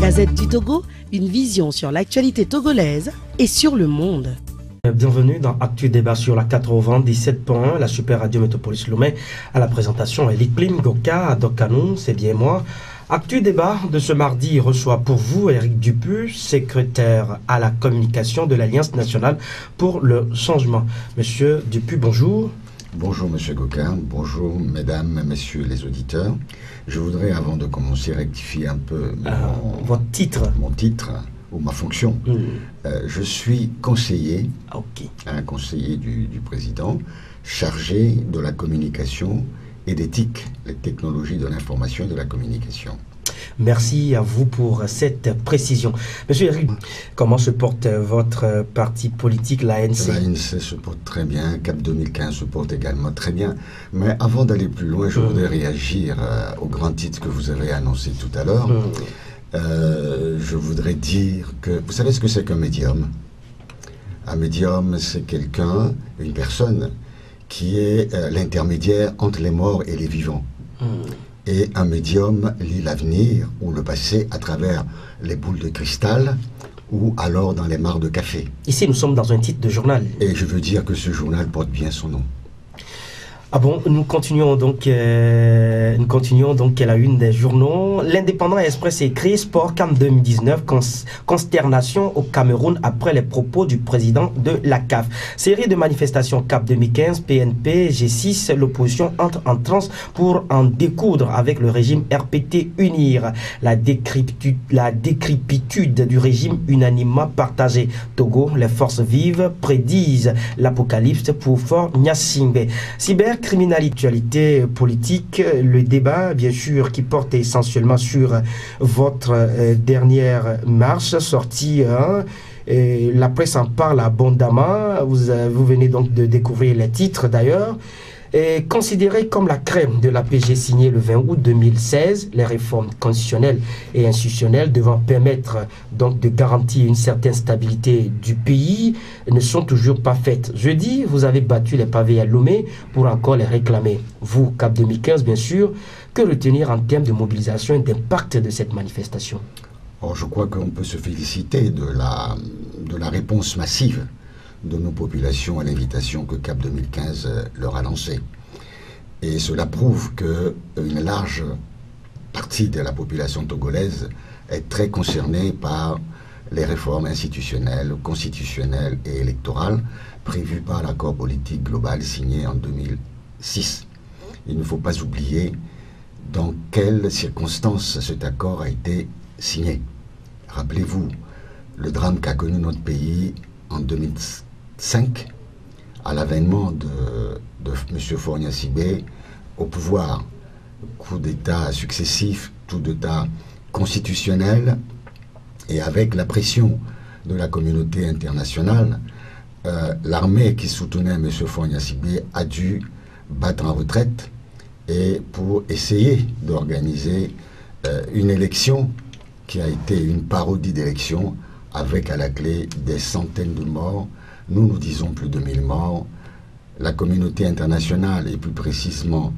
Gazette du Togo, une vision sur l'actualité togolaise et sur le monde. Bienvenue dans Actu Débat sur la 97.1, la super radio Métropolis Lomé. À la présentation, Elie Plim Goka, Dokanou, c'est bien moi. Actu Débat de ce mardi reçoit pour vous Éric Dupuis, secrétaire à la communication de l'Alliance nationale pour le changement. Monsieur Dupuis, bonjour. Bonjour Monsieur Goka, bonjour Mesdames, Messieurs les auditeurs. Je voudrais, avant de commencer, rectifier un peu votre titre. Mon titre ou ma fonction. Je suis conseiller, un conseiller du président, chargé de la communication et d'éthique, les technologies de l'information et de la communication. Merci à vous pour cette précision. Monsieur Éric, comment se porte votre parti politique, l'ANC? L'ANC se porte très bien, CAP 2015 se porte également très bien. Mais avant d'aller plus loin, je voudrais réagir au grand titre que vous avez annoncé tout à l'heure. Je voudrais dire que, vous savez ce que c'est qu'un médium? Un médium, c'est quelqu'un, une personne, qui est l'intermédiaire entre les morts et les vivants. Et un médium lit l'avenir ou le passé à travers les boules de cristal ou alors dans les mares de café. Ici, nous sommes dans un titre de journal. Et je veux dire que ce journal porte bien son nom. Ah bon, nous continuons donc à la une des journaux. L'Indépendant Express écrit Sport CAN 2019, consternation au Cameroun après les propos du président de la CAF. Série de manifestations CAP 2015, PNP, G6, l'opposition entre en transe pour en découdre avec le régime RPT unir. La décrépitude du régime unanimement partagée. Togo, les forces vives prédisent l'apocalypse pour Fort Gnassingbé. Cybercriminalité politique, le débat bien sûr qui porte essentiellement sur votre dernière marche sortie. Et la presse en parle abondamment. Vous venez donc de découvrir les titres d'ailleurs. Considéré comme la crème de l'APG signée le 20 août 2016, les réformes constitutionnelles et institutionnelles devant permettre donc de garantir une certaine stabilité du pays ne sont toujours pas faites. Jeudi, vous avez battu les pavés à Lomé pour encore les réclamer. Vous, CAP 2015 bien sûr, que retenir en termes de mobilisation et d'impact de cette manifestation? Je crois qu'on peut se féliciter de la réponse massive de nos populations à l'invitation que CAP 2015 leur a lancée. Et cela prouve qu'une large partie de la population togolaise est très concernée par les réformes institutionnelles, constitutionnelles et électorales prévues par l'accord politique global signé en 2006. Il ne faut pas oublier dans quelles circonstances cet accord a été signé. Rappelez-vous le drame qu'a connu notre pays en 2005, à l'avènement de M. Fort Gnassingbé au pouvoir, coup d'État successifs, coup d'État constitutionnel, et avec la pression de la communauté internationale, l'armée qui soutenait M. Fort Gnassingbé a dû battre en retraite et pour essayer d'organiser une élection qui a été une parodie d'élection avec à la clé des centaines de morts. Nous disons plus de 1000 morts. La communauté internationale et plus précisément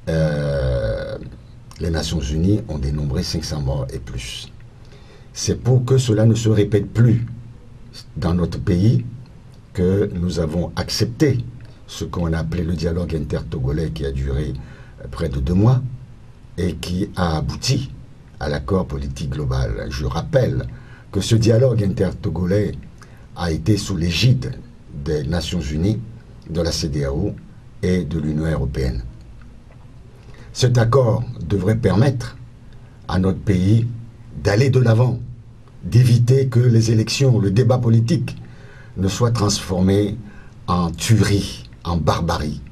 les Nations Unies ont dénombré 500 morts et plus. C'est pour que cela ne se répète plus dans notre pays que nous avons accepté ce qu'on a appelé le dialogue intertogolais qui a duré près de 2 mois et qui a abouti à l'accord politique global. Je rappelle que ce dialogue intertogolais a été sous l'égide des Nations Unies, de la CEDEAO et de l'Union européenne. Cet accord devrait permettre à notre pays d'aller de l'avant, d'éviter que les élections, le débat politique ne soient transformés en tuerie, en barbarie.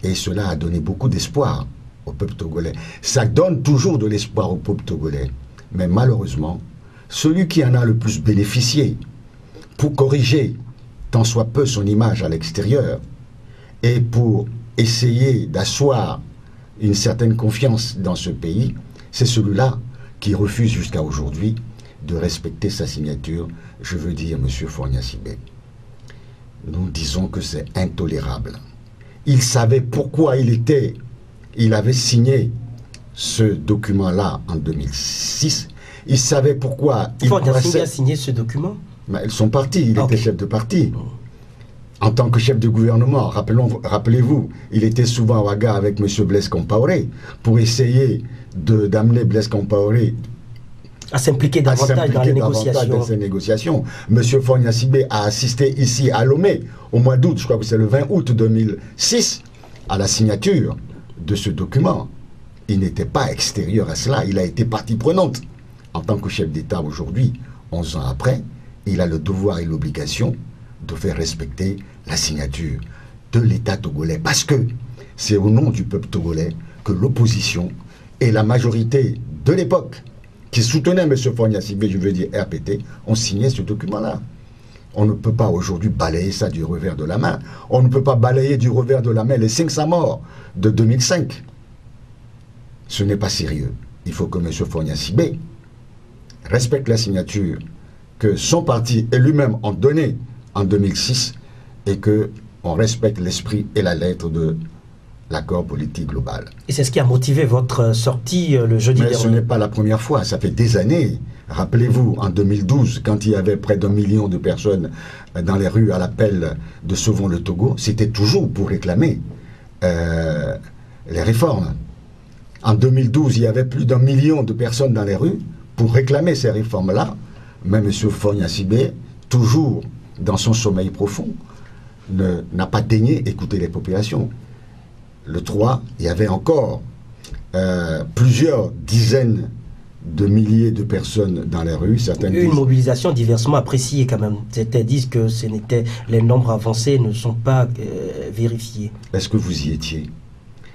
Et cela a donné beaucoup d'espoir au peuple togolais. Ça donne toujours de l'espoir au peuple togolais. Mais malheureusement, celui qui en a le plus bénéficié pour corriger tant soit peu son image à l'extérieur et pour essayer d'asseoir une certaine confiance dans ce pays, c'est celui-là qui refuse jusqu'à aujourd'hui de respecter sa signature, je veux dire M. Fort Gnassingbé. Nous disons que c'est intolérable. Il savait pourquoi il avait signé ce document-là en 2006. Il savait pourquoi il Fornia Sibé croissait. a signé ce document. Mais ils sont partis, il Ok. était chef de parti. En tant que chef de gouvernement, rappelez-vous, il était souvent à Ouaga avec M. Blaise Compaoré pour essayer d'amener Blaise Compaoré À s'impliquer à davantage dans s'impliquer les davantage négociations. dans ces négociations. M. Fornia Sibé a assisté ici à Lomé au mois d'août, je crois que c'est le 20 août 2006, à la signature de ce document. Il n'était pas extérieur à cela, il a été partie prenante. En tant que chef d'État aujourd'hui, 11 ans après, il a le devoir et l'obligation de faire respecter la signature de l'État togolais. Parce que c'est au nom du peuple togolais que l'opposition et la majorité de l'époque qui soutenait M. Fornia Sibé, je veux dire RPT, ont signé ce document-là. On ne peut pas aujourd'hui balayer ça du revers de la main. On ne peut pas balayer du revers de la main les 500 morts de 2005. Ce n'est pas sérieux. Il faut que M. Fornia Sibé respecte la signature que son parti et lui-même ont donnée en 2006 et qu'on respecte l'esprit et la lettre de l'accord politique global. Et c'est ce qui a motivé votre sortie le jeudi Mais ce dernier. n'est pas la première fois, ça fait des années. Rappelez-vous, en 2012, quand il y avait près d'1 million de personnes dans les rues à l'appel de Sauvons le Togo, c'était toujours pour réclamer les réformes. En 2012, il y avait plus d'1 million de personnes dans les rues pour réclamer ces réformes-là. Mais M. Fornia Sibé, toujours dans son sommeil profond, n'a pas daigné écouter les populations. Le 3, il y avait encore plusieurs dizaines de milliers de personnes dans les rues. Certaines Une disent, mobilisation diversement appréciée quand même. Certains disent que les nombres avancés ne sont pas vérifiés. est-ce que vous y étiez?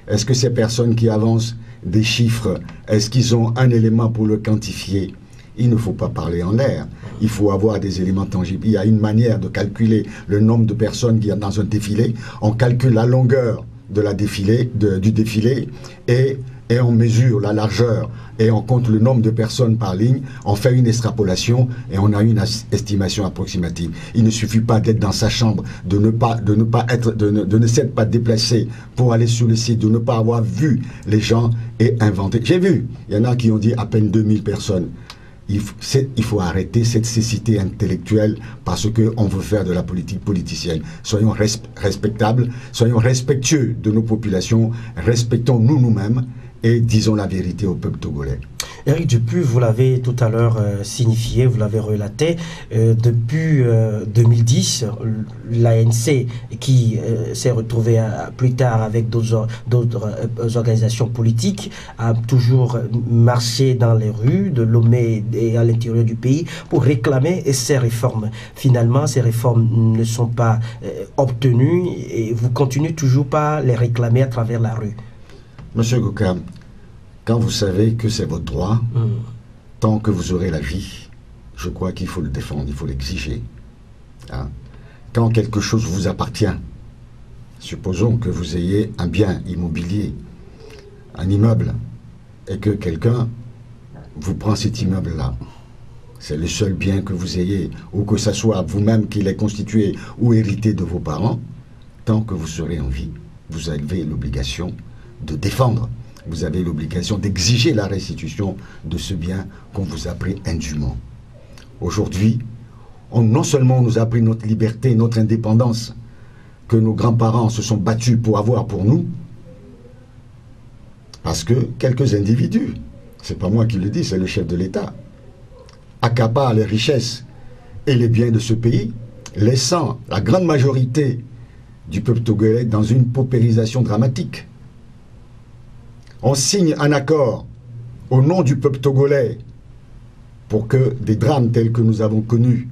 Est-ce que ces personnes qui avancent des chiffres, est-ce qu'ils ont un élément pour le quantifier? Il ne faut pas parler en l'air. Il faut avoir des éléments tangibles. Il y a une manière de calculer le nombre de personnes qu'il y a dans un défilé. On calcule la longueur de la du défilé et on mesure la largeur et on compte le nombre de personnes par ligne. On fait une extrapolation et on a une estimation approximative. Il ne suffit pas d'être dans sa chambre, de ne s'être pas déplacé pour aller sur le site, de ne pas avoir vu les gens et inventer. J'ai vu, il y en a qui ont dit à peine 2000 personnes. Il faut arrêter cette cécité intellectuelle parce qu'on veut faire de la politique politicienne. Soyons respectables, soyons respectueux de nos populations, respectons-nous nous-mêmes et disons la vérité au peuple togolais. Éric Dupuis, vous l'avez tout à l'heure signifié, vous l'avez relaté, depuis 2010, l'ANC qui s'est retrouvée plus tard avec d'autres organisations politiques a toujours marché dans les rues de Lomé et à l'intérieur du pays pour réclamer ces réformes. Finalement, ces réformes ne sont pas obtenues et vous continuez toujours pas les réclamer à travers la rue. Monsieur Gokam, quand vous savez que c'est votre droit, tant que vous aurez la vie, je crois qu'il faut le défendre, il faut l'exiger. Hein? Quand quelque chose vous appartient, supposons que vous ayez un bien immobilier, un immeuble, et que quelqu'un vous prend cet immeuble-là, c'est le seul bien que vous ayez, ou que ce soit vous-même qui l'ait constitué ou hérité de vos parents, tant que vous serez en vie, vous avez l'obligation de défendre. Vous avez l'obligation d'exiger la restitution de ce bien qu'on vous a pris indûment. Aujourd'hui, non seulement on nous a pris notre liberté, notre indépendance, que nos grands-parents se sont battus pour avoir pour nous, parce que quelques individus, c'est pas moi qui le dis, c'est le chef de l'État, accaparent les richesses et les biens de ce pays, laissant la grande majorité du peuple togolais dans une paupérisation dramatique. On signe un accord au nom du peuple togolais pour que des drames tels que nous avons connus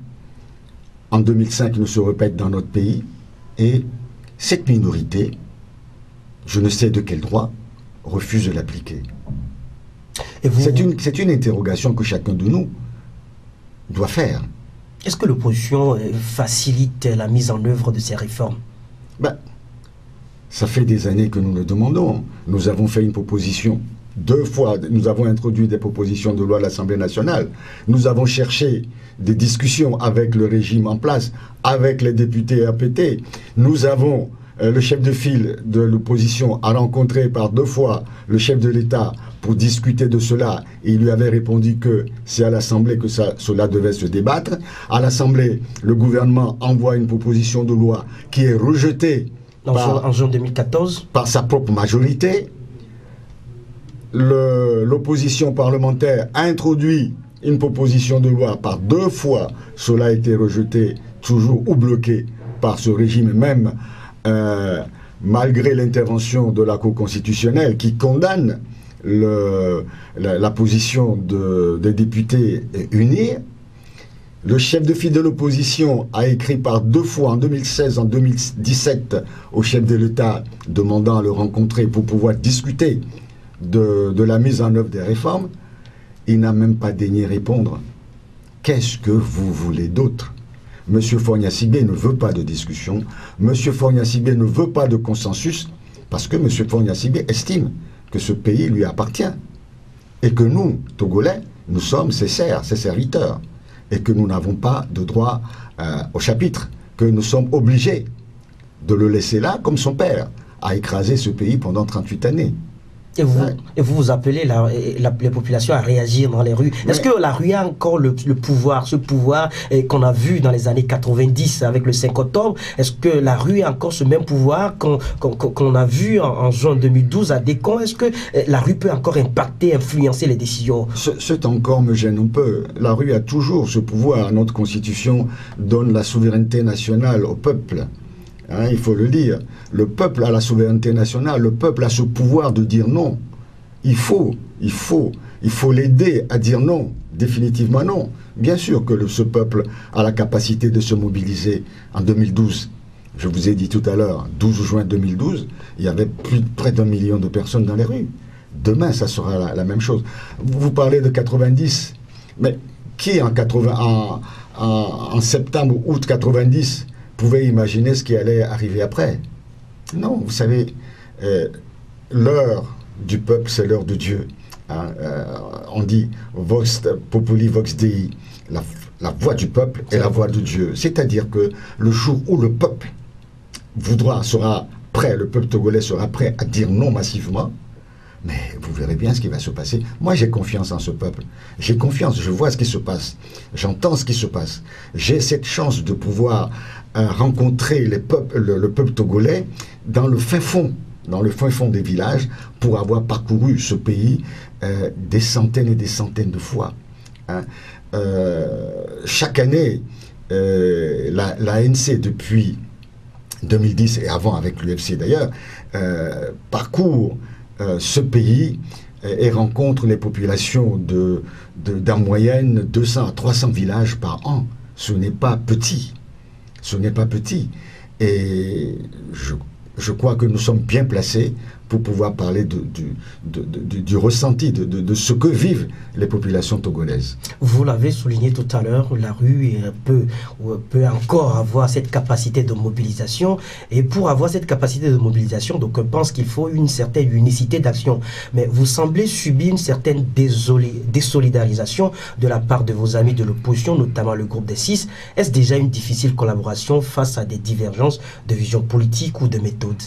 en 2005 ne se répètent dans notre pays. Et cette minorité, je ne sais de quel droit, refuse de l'appliquer. C'est une interrogation que chacun de nous doit faire. Est-ce que l'opposition facilite la mise en œuvre de ces réformes? Ça fait des années que nous le demandons. Nous avons fait une proposition. 2 fois, nous avons introduit des propositions de loi à l'Assemblée nationale. Nous avons cherché des discussions avec le régime en place, avec les députés RPT. Nous avons, le chef de file de l'opposition a rencontré par 2 fois le chef de l'État pour discuter de cela. Et il lui avait répondu que c'est à l'Assemblée que cela devait se débattre. À l'Assemblée, le gouvernement envoie une proposition de loi qui est rejetée En juin 2014. Par sa propre majorité. L'opposition parlementaire a introduit une proposition de loi par 2 fois. Cela a été rejeté, toujours ou bloqué par ce régime même, malgré l'intervention de la Cour constitutionnelle qui condamne la position des députés unis. Le chef de file de l'opposition a écrit par 2 fois, en 2016 et en 2017, au chef de l'État, demandant à le rencontrer pour pouvoir discuter de la mise en œuvre des réformes. Il n'a même pas daigné répondre. Qu'est-ce que vous voulez d'autre? M. Fogna-Sibé ne veut pas de discussion. M. Fogna-Sibé ne veut pas de consensus parce que M. Fogna-Sibé estime que ce pays lui appartient et que nous, Togolais, nous sommes ses serfs, ses serviteurs et que nous n'avons pas de droit au chapitre, que nous sommes obligés de le laisser là comme son père a écrasé ce pays pendant 38 années. Et vous appelez les populations à réagir dans les rues. Est-ce que la rue a encore le pouvoir, ce pouvoir qu'on a vu dans les années 90 avec le 5 octobre? Est-ce que la rue a encore ce même pouvoir qu'on a vu en juin 2012 à Décon? Est-ce que la rue peut encore impacter, influencer les décisions? Cet encore me gêne un peu. La rue a toujours ce pouvoir. Notre constitution donne la souveraineté nationale au peuple. Hein, il faut le dire. Le peuple a la souveraineté nationale, le peuple a ce pouvoir de dire non. Il faut l'aider à dire non, définitivement non. Bien sûr que ce peuple a la capacité de se mobiliser. En 2012, je vous ai dit tout à l'heure, 12 juin 2012, il y avait près d'1 million de personnes dans les rues. Demain, ça sera la même chose. Vous parlez de 90, mais qui en septembre ou août 90 pouvait imaginer ce qui allait arriver après? Non, vous savez, l'heure du peuple, c'est l'heure de Dieu. Hein, on dit Vox Populi, Vox Dei, la voix du peuple est la voix de Dieu. C'est-à-dire que le jour où le peuple sera prêt, le peuple togolais sera prêt à dire non massivement, mais vous verrez bien ce qui va se passer. Moi, j'ai confiance en ce peuple. J'ai confiance, je vois ce qui se passe. J'entends ce qui se passe. J'ai cette chance de pouvoir rencontrer le peuple togolais dans le fin fond des villages pour avoir parcouru ce pays des centaines et des centaines de fois. Hein. Chaque année, l'ANC, depuis 2010 et avant avec l'UFC d'ailleurs, parcourt ce pays et rencontre les populations d'en moyenne 200 à 300 villages par an. Ce n'est pas petit. Ce n'est pas petit. Et je crois que nous sommes bien placés pour pouvoir parler du ressenti, de ce que vivent les populations togolaises. Vous l'avez souligné tout à l'heure, la rue peut encore avoir cette capacité de mobilisation. Et pour avoir cette capacité de mobilisation, donc on pense qu'il faut une certaine unicité d'action. Mais vous semblez subir une certaine désolidarisation de la part de vos amis de l'opposition, notamment le groupe des 6. Est-ce déjà une difficile collaboration face à des divergences de vision politique ou de méthode?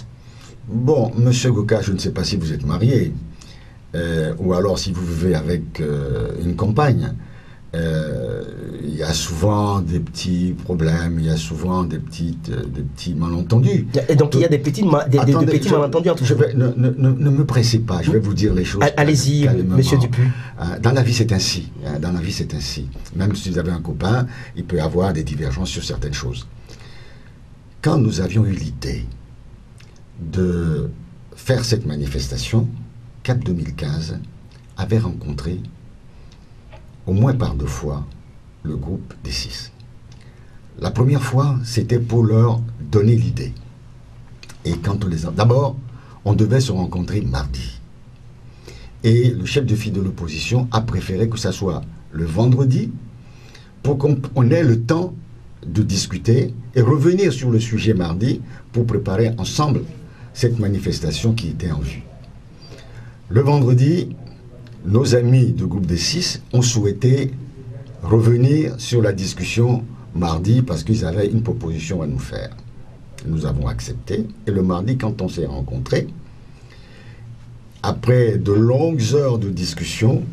Bon, Monsieur Goka, je ne sais pas si vous êtes marié, ou alors si vous vivez avec une compagne. Il y a souvent des petits problèmes, il y a souvent des petits malentendus. Et donc il y a des petits malentendus entre vous. Ne me pressez pas, je vais vous dire les choses. Allez-y, Monsieur Dupuis. Dans la vie, c'est ainsi. Dans la vie, c'est ainsi. Même si vous avez un copain, il peut y avoir des divergences sur certaines choses. Quand nous avions eu l'idée de faire cette manifestation, CAP 2015 avait rencontré au moins par 2 fois le groupe des 6. La première fois, c'était pour leur donner l'idée. Et quand on les a... D'abord, on devait se rencontrer mardi. Et le chef de file de l'opposition a préféré que ça soit le vendredi pour qu'on ait le temps de discuter et revenir sur le sujet mardi pour préparer ensemble cette manifestation qui était en vue. Le vendredi, nos amis du groupe des 6 ont souhaité revenir sur la discussion mardi parce qu'ils avaient une proposition à nous faire. Nous avons accepté et le mardi, quand on s'est rencontrés, après de longues heures de discussion,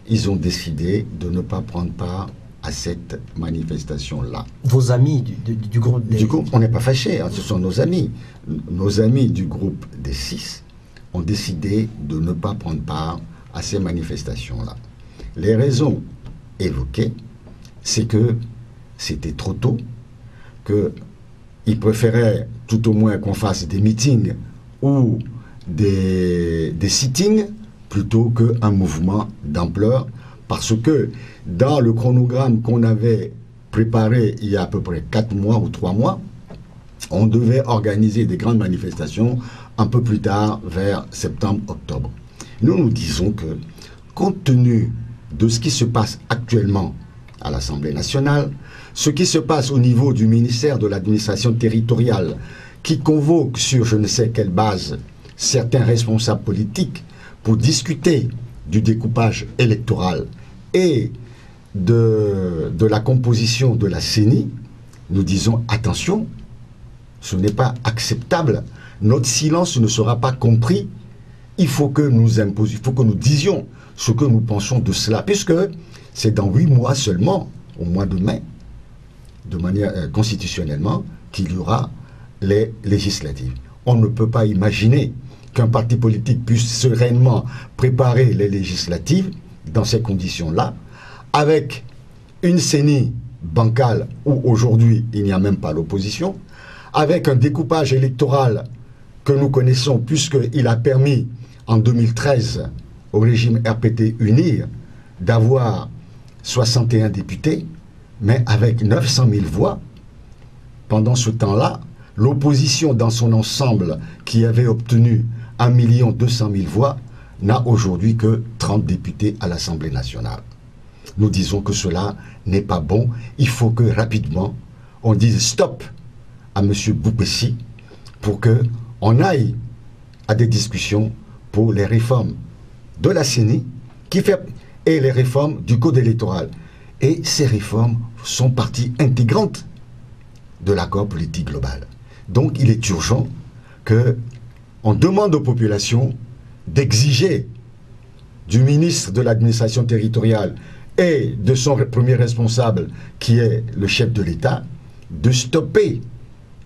ils ont décidé de ne pas prendre part à cette manifestation-là. Vos amis du groupe des... Du groupe, on n'est pas fâchés, hein, ce sont nos amis. Nos amis du groupe des 6 ont décidé de ne pas prendre part à ces manifestations-là. Les raisons évoquées, c'est que c'était trop tôt, qu'ils préféraient tout au moins qu'on fasse des meetings ou des sittings plutôt qu'un mouvement d'ampleur, parce que dans le chronogramme qu'on avait préparé il y a à peu près 4 mois ou 3 mois, on devait organiser des grandes manifestations un peu plus tard, vers septembre-octobre. Nous disons que, compte tenu de ce qui se passe actuellement à l'Assemblée nationale, ce qui se passe au niveau du ministère de l'administration territoriale, qui convoque sur je ne sais quelle base certains responsables politiques pour discuter du découpage électoral et de la composition de la CENI, nous disons attention, ce n'est pas acceptable, notre silence ne sera pas compris, il faut que nous imposions, il faut que nous disions ce que nous pensons de cela, puisque c'est dans 8 mois seulement, au mois de mai, de manière constitutionnellement, qu'il y aura les législatives. On ne peut pas imaginer qu'un parti politique puisse sereinement préparer les législatives dans ces conditions-là, avec une CENI bancale où aujourd'hui il n'y a même pas l'opposition, avec un découpage électoral que nous connaissons puisqu'il a permis en 2013 au régime RPT unir d'avoir 61 députés, mais avec 900 000 voix. Pendant ce temps-là, l'opposition dans son ensemble qui avait obtenu 1 200 000 voix n'a aujourd'hui que 30 députés à l'Assemblée nationale. Nous disons que cela n'est pas bon. Il faut que rapidement on dise stop à M. Boupessi pour qu'on aille à des discussions pour les réformes de la CENI et les réformes du code électoral. Et ces réformes sont partie intégrante de l'accord politique global. Donc il est urgent qu'on demande aux populations d'exiger du ministre de l'administration territoriale et de son premier responsable, qui est le chef de l'État, de stopper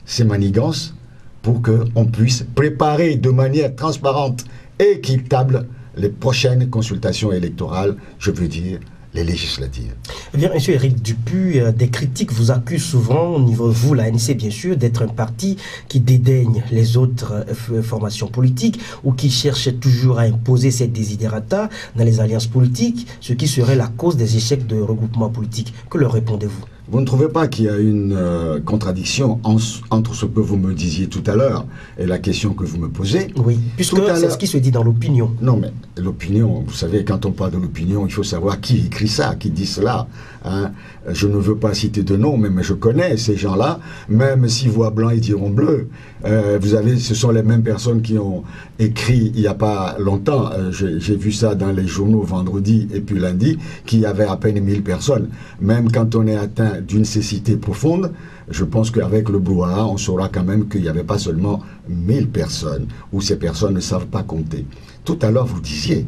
ces manigances pour qu'on puisse préparer de manière transparente et équitable les prochaines consultations électorales, je veux dire les législatives. Eh bien, M. Éric Dupuy, des critiques vous accusent souvent, au niveau de vous, l'ANC bien sûr, d'être un parti qui dédaigne les autres formations politiques ou qui cherche toujours à imposer ses desiderata dans les alliances politiques, ce qui serait la cause des échecs de regroupement politique. Que leur répondez-vous? Vous ne trouvez pas qu'il y a une contradiction entre ce que vous me disiez tout à l'heure et la question que vous me posez? Oui, puisque c'est ce qui se dit dans l'opinion. Non, mais l'opinion, vous savez, quand on parle de l'opinion, il faut savoir qui écrit ça, qui dit cela. Hein. Je ne veux pas citer de nom, mais je connais ces gens-là. Même s'ils voient blanc, ils diront bleu. Vous avez, ce sont les mêmes personnes qui ont écrit il n'y a pas longtemps, j'ai vu ça dans les journaux vendredi et puis lundi, qu'il y avait à peine 1000 personnes. Même quand on est atteint d'une cécité profonde, je pense qu'avec le brouhaha, on saura quand même qu'il n'y avait pas seulement 1000 personnes, où ces personnes ne savent pas compter. Tout à l'heure, vous disiez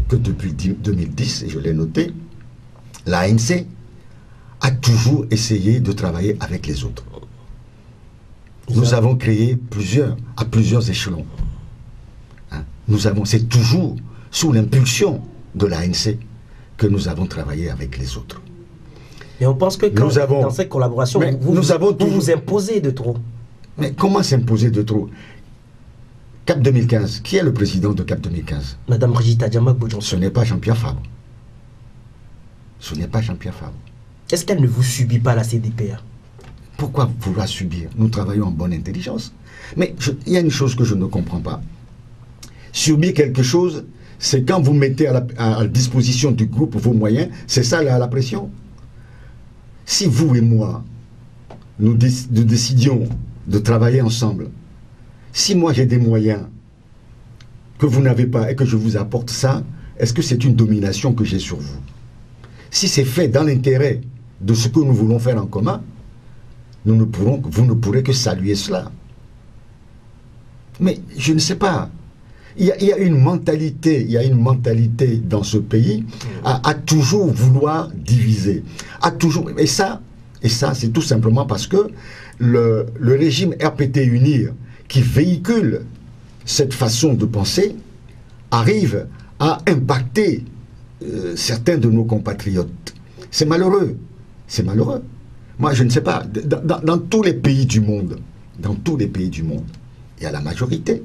que depuis 2010, et je l'ai noté, l'ANC a toujours essayé de travailler avec les autres. Nous avons créé à plusieurs échelons. Hein? C'est toujours sous l'impulsion de l'ANC que nous avons travaillé avec les autres. Et on pense que dans cette collaboration, vous vous imposez de trop. Mais comment s'imposer de trop? CAP 2015, qui est le président de CAP 2015? Madame Brigitte Adiama-Bodjon. Ce n'est pas Jean-Pierre Fabre. Ce n'est pas Jean-Pierre Fabre. Est-ce qu'elle ne vous subit pas, la CDPR? Pourquoi vouloir subir? Nous travaillons en bonne intelligence. Mais il y a une chose que je ne comprends pas. Subir quelque chose, c'est quand vous mettez à la disposition du groupe vos moyens, c'est ça la pression. Si vous et moi, nous décidions de travailler ensemble, si moi j'ai des moyens que vous n'avez pas et que je vous apporte ça, est-ce que c'est une domination que j'ai sur vous? Si c'est fait dans l'intérêt de ce que nous voulons faire en commun, vous ne pourrez que saluer cela. Mais je ne sais pas. Il y a une mentalité, dans ce pays à toujours vouloir diviser, à toujours. Et ça, c'est tout simplement parce que le régime RPT Unir qui véhicule cette façon de penser arrive à impacter certains de nos compatriotes. C'est malheureux. C'est malheureux. Moi, je ne sais pas. Dans tous les pays du monde, il y a la majorité.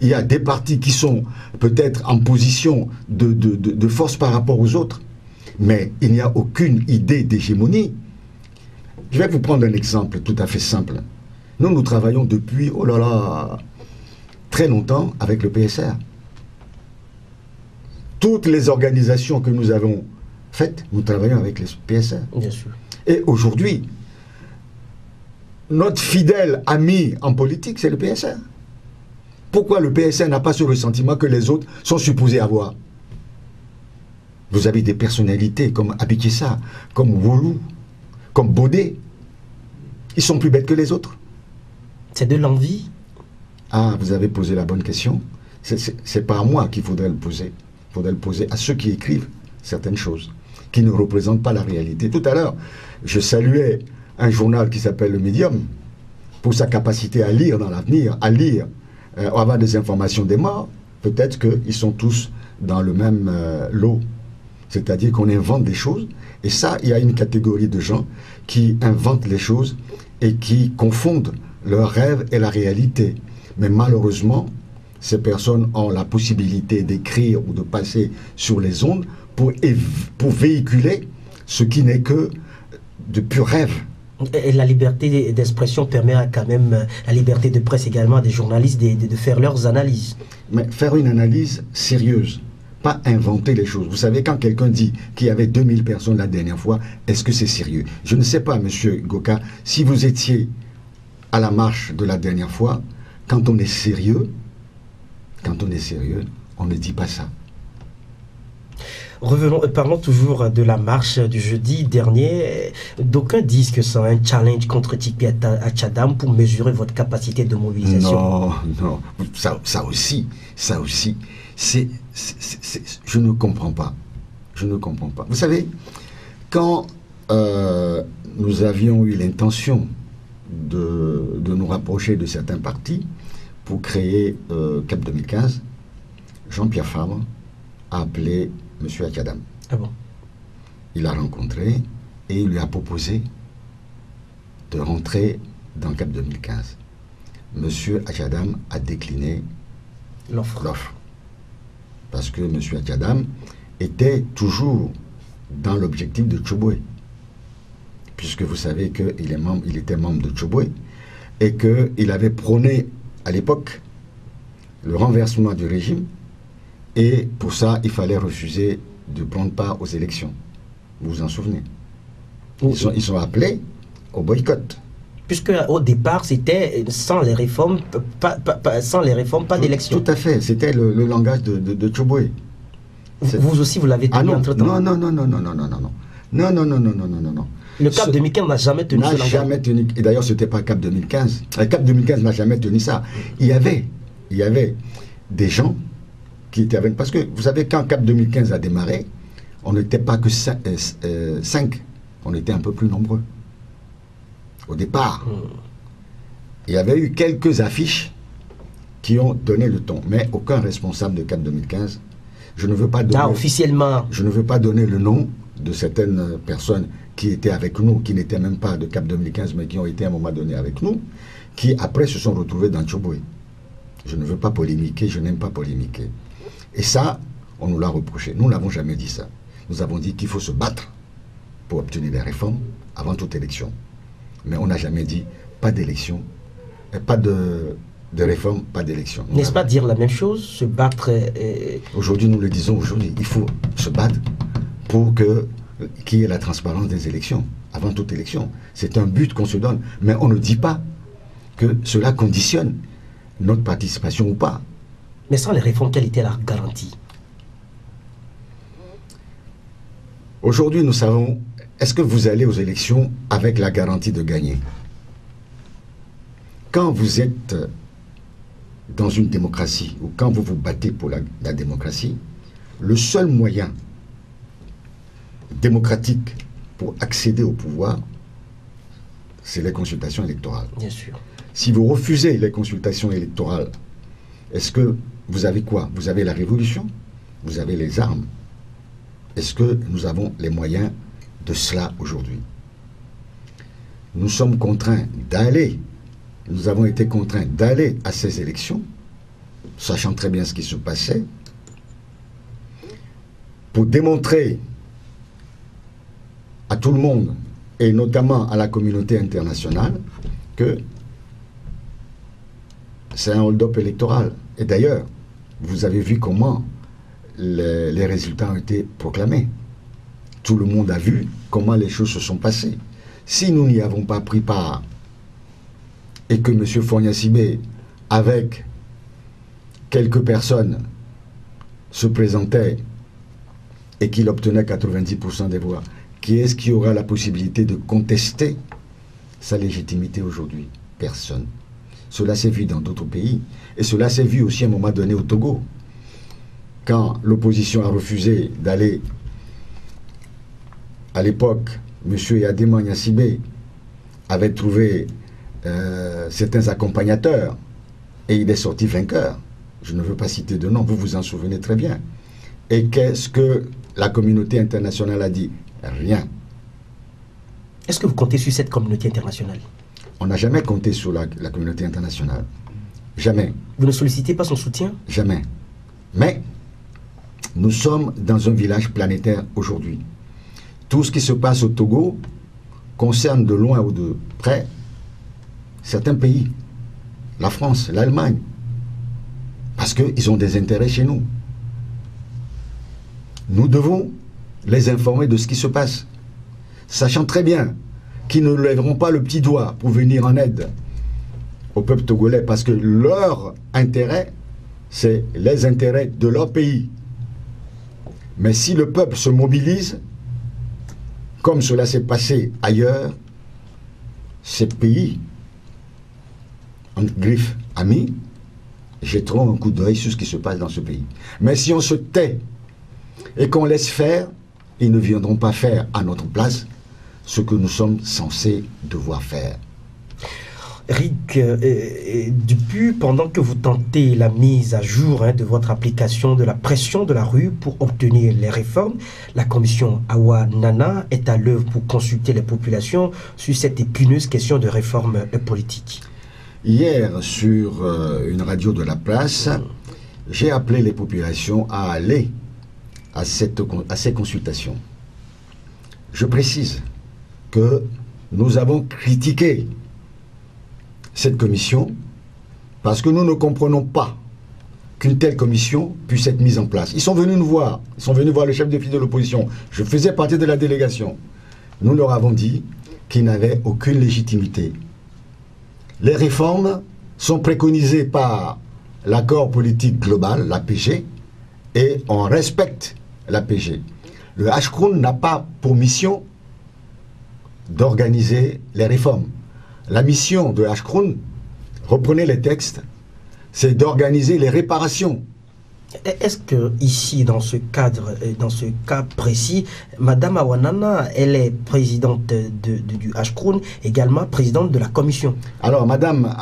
Il y a des partis qui sont peut-être en position de force par rapport aux autres, mais il n'y a aucune idée d'hégémonie. Je vais vous prendre un exemple tout à fait simple. Nous travaillons depuis, oh là là, très longtemps avec le PSR. Toutes les organisations que nous avons faites, nous travaillons avec le PSR. Bien sûr. Et aujourd'hui, notre fidèle ami en politique, c'est le PSR. Pourquoi le PSR n'a pas ce ressentiment que les autres sont supposés avoir? Vous avez des personnalités comme Abikissa, comme Wolu, comme Bodé. Ils sont plus bêtes que les autres. C'est de l'envie. Ah, vous avez posé la bonne question. C'est pas à moi qu'il faudrait le poser. Il faudrait le poser à ceux qui écrivent certaines choses, qui ne représentent pas la réalité. Tout à l'heure, je saluais un journal qui s'appelle Le Médium pour sa capacité à lire dans l'avenir, à lire, avoir des informations des morts. Peut-être qu'ils sont tous dans le même lot. C'est-à-dire qu'on invente des choses. Et ça, il y a une catégorie de gens qui inventent les choses et qui confondent leurs rêves et la réalité. Mais malheureusement, ces personnes ont la possibilité d'écrire ou de passer sur les ondes pour véhiculer ce qui n'est que de purs rêves. Et la liberté d'expression permet quand même, la liberté de presse également, des journalistes de faire leurs analyses. Mais faire une analyse sérieuse, pas inventer les choses. Vous savez, quand quelqu'un dit qu'il y avait 2000 personnes la dernière fois, est-ce que c'est sérieux? Je ne sais pas, monsieur Goka, si vous étiez à la marche de la dernière fois, quand on est sérieux, on ne dit pas ça. Revenons, parlons toujours de la marche du jeudi dernier. D'aucuns disent que c'est un challenge contre Tikpi Achadam pour mesurer votre capacité de mobilisation. Non, ça aussi, je ne comprends pas. Vous savez, quand nous avions eu l'intention de nous rapprocher de certains partis pour créer CAP 2015, Jean-Pierre Fabre a appelé M. Achadam. Ah bon? Il l'a rencontré et il lui a proposé de rentrer dans CAP 2015. M. Achadam a décliné l'offre. Parce que M. Achadam était toujours dans l'objectif de Tchoboué. Puisque vous savez qu'il était membre de Tchoboué et qu'il avait prôné à l'époque le renversement du régime. Et pour ça, il fallait refuser de prendre part aux élections. Vous vous en souvenez? Ils sont appelés au boycott. Puisque au départ, c'était sans les réformes, pas d'élection. Tout à fait. C'était le langage de Tchoboué. Vous aussi, vous l'avez tenu entre-temps? Non. Le CAP 2015 n'a jamais tenu ce langage. Jamais tenu. Et d'ailleurs, ce n'était pas CAP 2015. Le CAP 2015 n'a jamais tenu ça. Il y avait des gens qui étaient avec... Parce que, vous savez, quand CAP 2015 a démarré, on n'était pas que 5. On était un peu plus nombreux. Au départ. Il y avait eu quelques affiches qui ont donné le ton. Mais aucun responsable de CAP 2015. Je ne veux pas donner... officiellement. Je ne veux pas donner le nom de certaines personnes qui étaient avec nous, qui n'étaient même pas de CAP 2015, mais qui ont été à un moment donné avec nous, qui après se sont retrouvés dans Tchoboué. Je ne veux pas polémiquer, je n'aime pas polémiquer. Et ça, on nous l'a reproché. Nous n'avons jamais dit ça. Nous avons dit qu'il faut se battre pour obtenir des réformes avant toute élection. Mais on n'a jamais dit pas d'élection, pas de réforme, pas d'élection. N'est-ce pas dire la même chose, se battre Aujourd'hui, nous le disons aujourd'hui, il faut se battre pour qu'il y ait la transparence des élections, avant toute élection. C'est un but qu'on se donne. Mais on ne dit pas que cela conditionne notre participation ou pas. Mais sans les réformes, quelle était la garantie? Aujourd'hui, nous savons, est-ce que vous allez aux élections avec la garantie de gagner? Quand vous êtes dans une démocratie, ou quand vous vous battez pour la démocratie, le seul moyen démocratique pour accéder au pouvoir, c'est les consultations électorales. Bien sûr. Si vous refusez les consultations électorales, est-ce que vous avez quoi? Vous avez la révolution, vous avez les armes. Est-ce que nous avons les moyens de cela aujourd'hui? Nous sommes contraints d'aller, nous avons été contraints d'aller à ces élections, sachant très bien ce qui se passait, pour démontrer à tout le monde, et notamment à la communauté internationale, que c'est un hold-up électoral. Et d'ailleurs, vous avez vu comment les résultats ont été proclamés. Tout le monde a vu comment les choses se sont passées. Si nous n'y avons pas pris part, et que M. Fogna-Sibé, avec quelques personnes, se présentait et qu'il obtenait 90% des voix, qui est-ce qui aura la possibilité de contester sa légitimité aujourd'hui? Personne. Cela s'est vu dans d'autres pays, et cela s'est vu aussi à un moment donné au Togo, quand l'opposition a refusé d'aller, à l'époque, M. Yadema Niassibé avait trouvé certains accompagnateurs, et il est sorti vainqueur. Je ne veux pas citer de nom, vous vous en souvenez très bien. Et qu'est-ce que la communauté internationale a dit? Rien. Est-ce que vous comptez sur cette communauté internationale? On n'a jamais compté sur la communauté internationale. Jamais. Vous ne sollicitez pas son soutien? Jamais. Mais nous sommes dans un village planétaire aujourd'hui. Tout ce qui se passe au Togo concerne de loin ou de près certains pays. La France, l'Allemagne. Parce qu'ils ont des intérêts chez nous. Nous devons les informer de ce qui se passe, sachant très bien qu'ils ne lèveront pas le petit doigt pour venir en aide au peuple togolais, parce que leur intérêt, c'est les intérêts de leur pays. Mais si le peuple se mobilise, comme cela s'est passé ailleurs, ces pays, en griffe amis, jetteront un coup d'œil sur ce qui se passe dans ce pays. Mais si on se tait et qu'on laisse faire, ils ne viendront pas faire à notre place ce que nous sommes censés devoir faire. Rick, depuis, pendant que vous tentez la mise à jour de votre application de la pression de la rue pour obtenir les réformes, la commission Awa Nana est à l'œuvre pour consulter les populations sur cette épineuse question de réforme politique. Hier, sur une radio de la place, j'ai appelé les populations à aller à ces consultations. Je précise que nous avons critiqué cette commission parce que nous ne comprenons pas qu'une telle commission puisse être mise en place. Ils sont venus nous voir, ils sont venus voir le chef de file de l'opposition. Je faisais partie de la délégation. Nous leur avons dit qu'ils n'avaient aucune légitimité. Les réformes sont préconisées par l'accord politique global, l'APG, et on respecte l'APG. Le Ashkroun n'a pas pour mission d'organiser les réformes. La mission de Ashkroun, reprenez les textes, c'est d'organiser les réparations. Est-ce que ici, dans ce cadre, dans ce cas précis, Madame Awanana, elle est présidente du Ashkroun, également présidente de la commission? Alors, Madame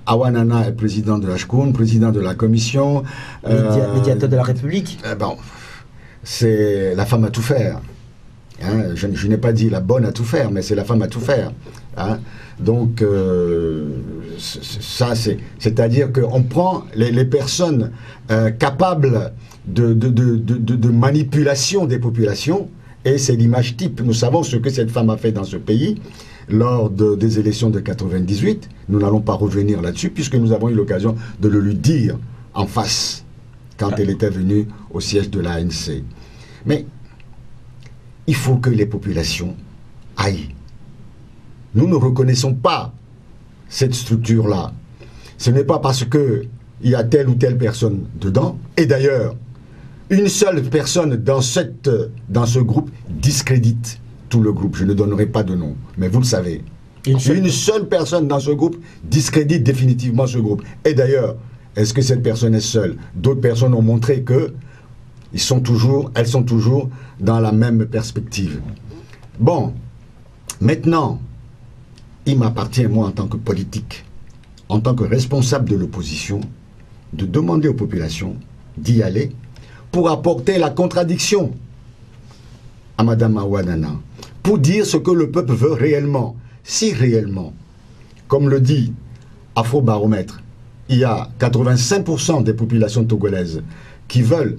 Awanana est présidente de l'Ashkroun, présidente de la commission. Médiateur de la République. Bon, c'est la femme à tout faire. Hein, je n'ai pas dit la bonne à tout faire, mais c'est la femme à tout faire. Hein. Donc, ça, c'est-à-dire qu'on prend les personnes capables de manipulation des populations, et c'est l'image type. Nous savons ce que cette femme a fait dans ce pays lors des élections de 98. Nous n'allons pas revenir là-dessus, puisque nous avons eu l'occasion de le lui dire en face, quand elle était venue au siège de l'ANC. Mais il faut que les populations aillent. Nous ne reconnaissons pas cette structure-là. Ce n'est pas parce qu'il y a telle ou telle personne dedans. Et d'ailleurs, une seule personne dans ce groupe discrédite tout le groupe. Je ne donnerai pas de nom, mais vous le savez. Une seule personne dans ce groupe discrédite définitivement ce groupe. Et d'ailleurs, Est-ce que cette personne est seule? D'autres personnes ont montré que elles sont toujours dans la même perspective. Bon, maintenant, il m'appartient, moi, en tant que politique, en tant que responsable de l'opposition, de demander aux populations d'y aller pour apporter la contradiction à Mme Awa Nana, pour dire ce que le peuple veut réellement. Si réellement, comme le dit Afrobaromètre, il y a 85% des populations togolaises qui veulent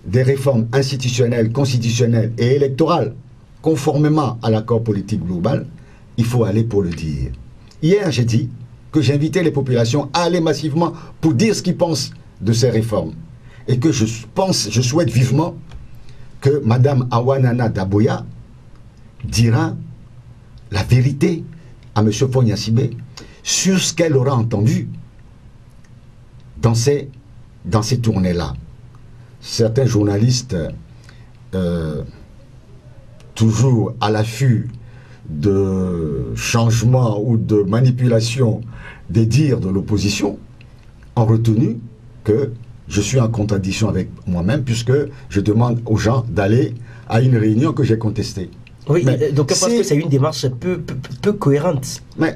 des réformes institutionnelles, constitutionnelles et électorales conformément à l'accord politique global, il faut aller pour le dire. Hier, j'ai dit que j'invitais les populations à aller massivement pour dire ce qu'ils pensent de ces réformes. Et que je souhaite vivement que Mme Awa Nana d'Aboya dira la vérité à M. Fogna Sibé sur ce qu'elle aura entendu dans ces tournées-là. Certains journalistes, toujours à l'affût de changements ou de manipulations des dires de l'opposition, ont retenu que je suis en contradiction avec moi-même puisque je demande aux gens d'aller à une réunion que j'ai contestée. Oui, donc parce que c'est une démarche peu cohérente. Mais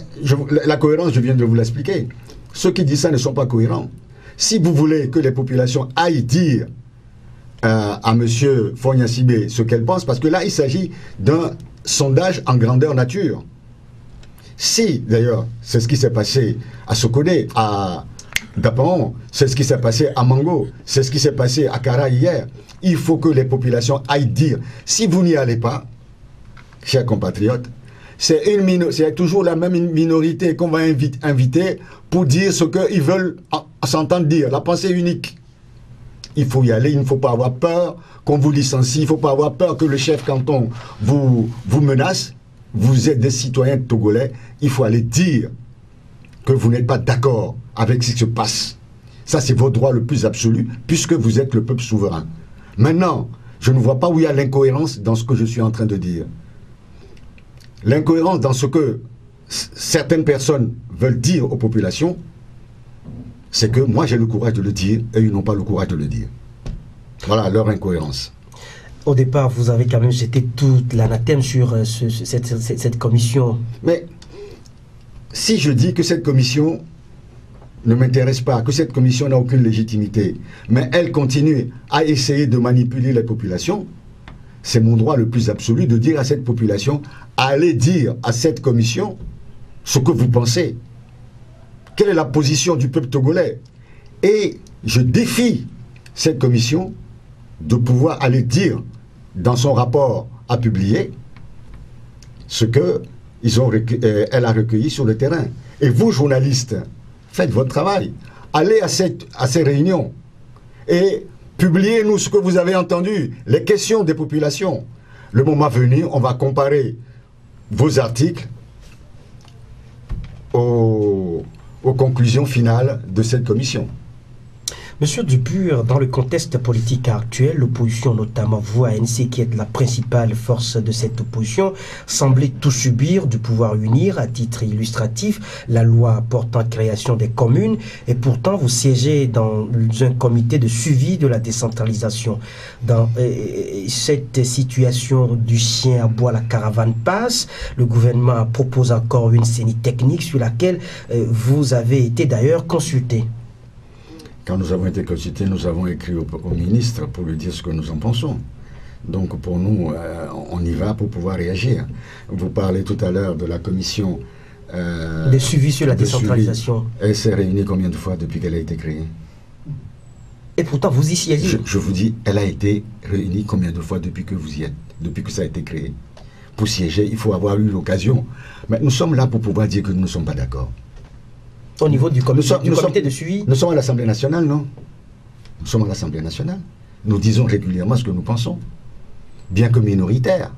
la cohérence, je viens de vous l'expliquer. Ceux qui disent ça ne sont pas cohérents. Si vous voulez que les populations aillent dire à M. Fogna Sibé ce qu'elles pensent, parce que là, il s'agit d'un sondage en grandeur nature. Si, d'ailleurs, c'est ce qui s'est passé à Sokone, à Dapaon, c'est ce qui s'est passé à Mango, c'est ce qui s'est passé à Kara hier, il faut que les populations aillent dire. Si vous n'y allez pas, chers compatriotes, c'est toujours la même minorité qu'on va inviter pour dire ce qu'ils veulent s'entendre dire, la pensée unique. Il faut y aller, il ne faut pas avoir peur qu'on vous licencie, il ne faut pas avoir peur que le chef canton vous menace. Vous êtes des citoyens togolais, il faut aller dire que vous n'êtes pas d'accord avec ce qui se passe. Ça, c'est votre droit le plus absolu, puisque vous êtes le peuple souverain. Maintenant, je ne vois pas où il y a l'incohérence dans ce que je suis en train de dire. L'incohérence dans ce que certaines personnes veulent dire aux populations, c'est que moi j'ai le courage de le dire et ils n'ont pas le courage de le dire. Voilà leur incohérence. Au départ, vous avez quand même jeté toute l'anathème sur cette commission. Mais si je dis que cette commission ne m'intéresse pas, que cette commission n'a aucune légitimité, mais elle continue à essayer de manipuler les populations, c'est mon droit le plus absolu de dire à cette population, allez dire à cette commission ce que vous pensez. Quelle est la position du peuple togolais? Et je défie cette commission de pouvoir aller dire dans son rapport à publier ce qu'elle a recueilli sur le terrain. Et vous, journalistes, faites votre travail. Allez à ces réunions et publiez-nous ce que vous avez entendu, les questions des populations. Le moment venu, on va comparer vos articles aux conclusions finales de cette commission. Monsieur Dupur, dans le contexte politique actuel, l'opposition, notamment vous, ANC, qui êtes la principale force de cette opposition, semblait tout subir du pouvoir unir. À titre illustratif, la loi portant création des communes, et pourtant vous siégez dans un comité de suivi de la décentralisation. Dans cette situation du chien à bois, la caravane passe, le gouvernement propose encore une CENI technique sur laquelle vous avez été d'ailleurs consulté. Quand nous avons été consultés, nous avons écrit au ministre pour lui dire ce que nous en pensons. Donc pour nous, on y va pour pouvoir réagir. Vous parlez tout à l'heure de la commission de suivi sur la décentralisation. Elle s'est réunie combien de fois depuis qu'elle a été créée? Et pourtant, vous y siégez. Je vous dis, elle a été réunie combien de fois depuis que vous y êtes, depuis que ça a été créé? Pour siéger, il faut avoir eu l'occasion. Mais nous sommes là pour pouvoir dire que nous ne sommes pas d'accord. Au niveau du comité de suivi? Nous sommes à l'Assemblée nationale, non? Nous sommes à l'Assemblée nationale. Nous disons régulièrement ce que nous pensons. Bien que minoritaire.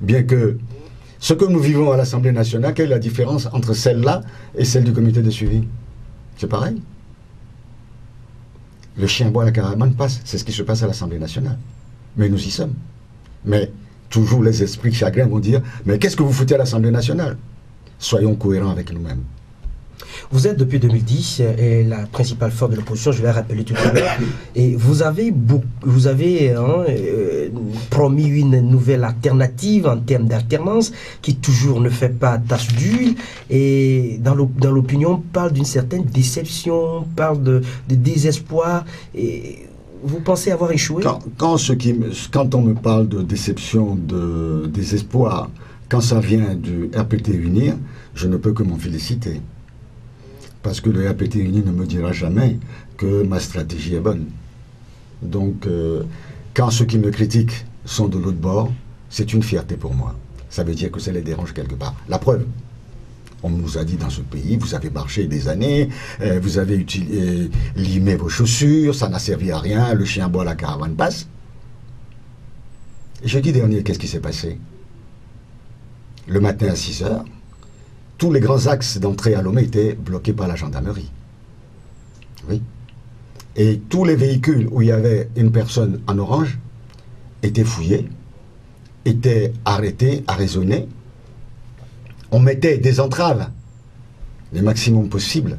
Bien que ce que nous vivons à l'Assemblée nationale, quelle est la différence entre celle-là et celle du comité de suivi? C'est pareil. Le chien boit, la caravane passe. C'est ce qui se passe à l'Assemblée nationale. Mais nous y sommes. Mais toujours les esprits chagrins vont dire, mais qu'est-ce que vous foutez à l'Assemblée nationale? Soyons cohérents avec nous-mêmes. Vous êtes depuis 2010 et la principale force de l'opposition, je l'ai rappelé tout à l'heure, et vous avez promis une nouvelle alternative en termes d'alternance qui toujours ne fait pas tache d'huile, et dans l'opinion parle d'une certaine déception, parle de désespoir. Et vous pensez avoir échoué? Quand on me parle de déception, de désespoir, quand ça vient du RPT Unir, je ne peux que m'en féliciter. Parce que le RPT Unir ne me dira jamais que ma stratégie est bonne. Donc, quand ceux qui me critiquent sont de l'autre bord, c'est une fierté pour moi. Ça veut dire que ça les dérange quelque part. La preuve, on nous a dit dans ce pays, vous avez marché des années, vous avez limé vos chaussures, ça n'a servi à rien, le chien boit, la caravane passe. Jeudi dernier, qu'est-ce qui s'est passé? Le matin à 6 h, tous les grands axes d'entrée à Lomé étaient bloqués par la gendarmerie. Oui. Et tous les véhicules où il y avait une personne en orange étaient fouillés, étaient arrêtés, arraisonnés. On mettait des entraves, les maximum possibles,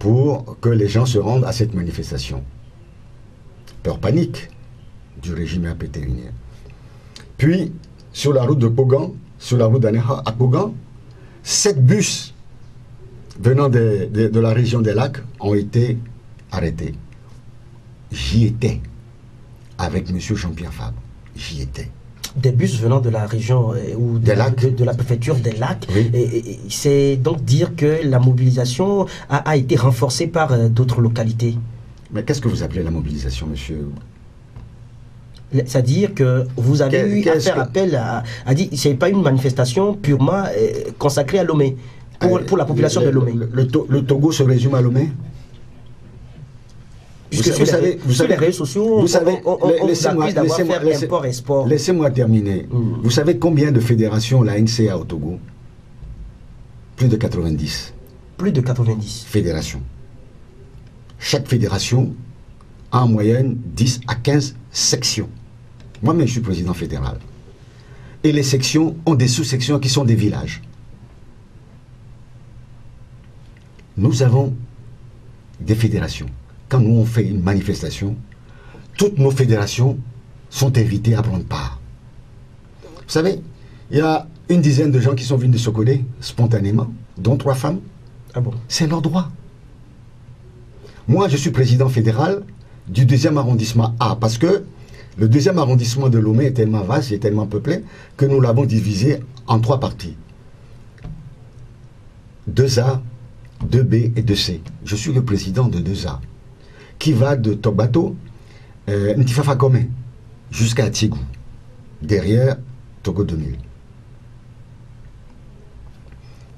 pour que les gens se rendent à cette manifestation. Peur panique du régime RPT Unir. Puis, sur la route de Kogan, sur la route d'Aneha à Kogan, 7 bus venant de la région des lacs ont été arrêtés. J'y étais avec M. Jean-Pierre Fabre. J'y étais. Des bus venant de la région ou de la préfecture des lacs. Oui. Et c'est donc dire que la mobilisation a été renforcée par d'autres localités. Mais qu'est-ce que vous appelez la mobilisation, monsieur? C'est-à-dire que vous avez eu à faire appel à dire que ce n'est pas une manifestation purement consacrée à Lomé, pour la population de Lomé. Le Togo se résume à Lomé? Puisque sur les réseaux sociaux, on vous accuse d'avoir fait import-export. Laissez-moi terminer. Vous savez combien de fédérations la NCA a au Togo? Plus de 90. Plus de 90. Fédérations. Chaque fédération a en moyenne 10 à 15 sections. Moi-même, je suis président fédéral. Et les sections ont des sous-sections qui sont des villages. Nous avons des fédérations. Quand nous on fait une manifestation, toutes nos fédérations sont invitées à prendre part. Vous savez, il y a une dizaine de gens qui sont venus de Sokodé spontanément, dont 3 femmes. Ah bon? C'est leur droit. Moi, je suis président fédéral du 2e arrondissement A, parce que le 2e arrondissement de Lomé est tellement vaste et tellement peuplé que nous l'avons divisé en 3 parties. 2A, 2B et 2C. Je suis le président de 2A, qui va de Togbato, Ntifafakome, jusqu'à Tigou, derrière Togo 2000.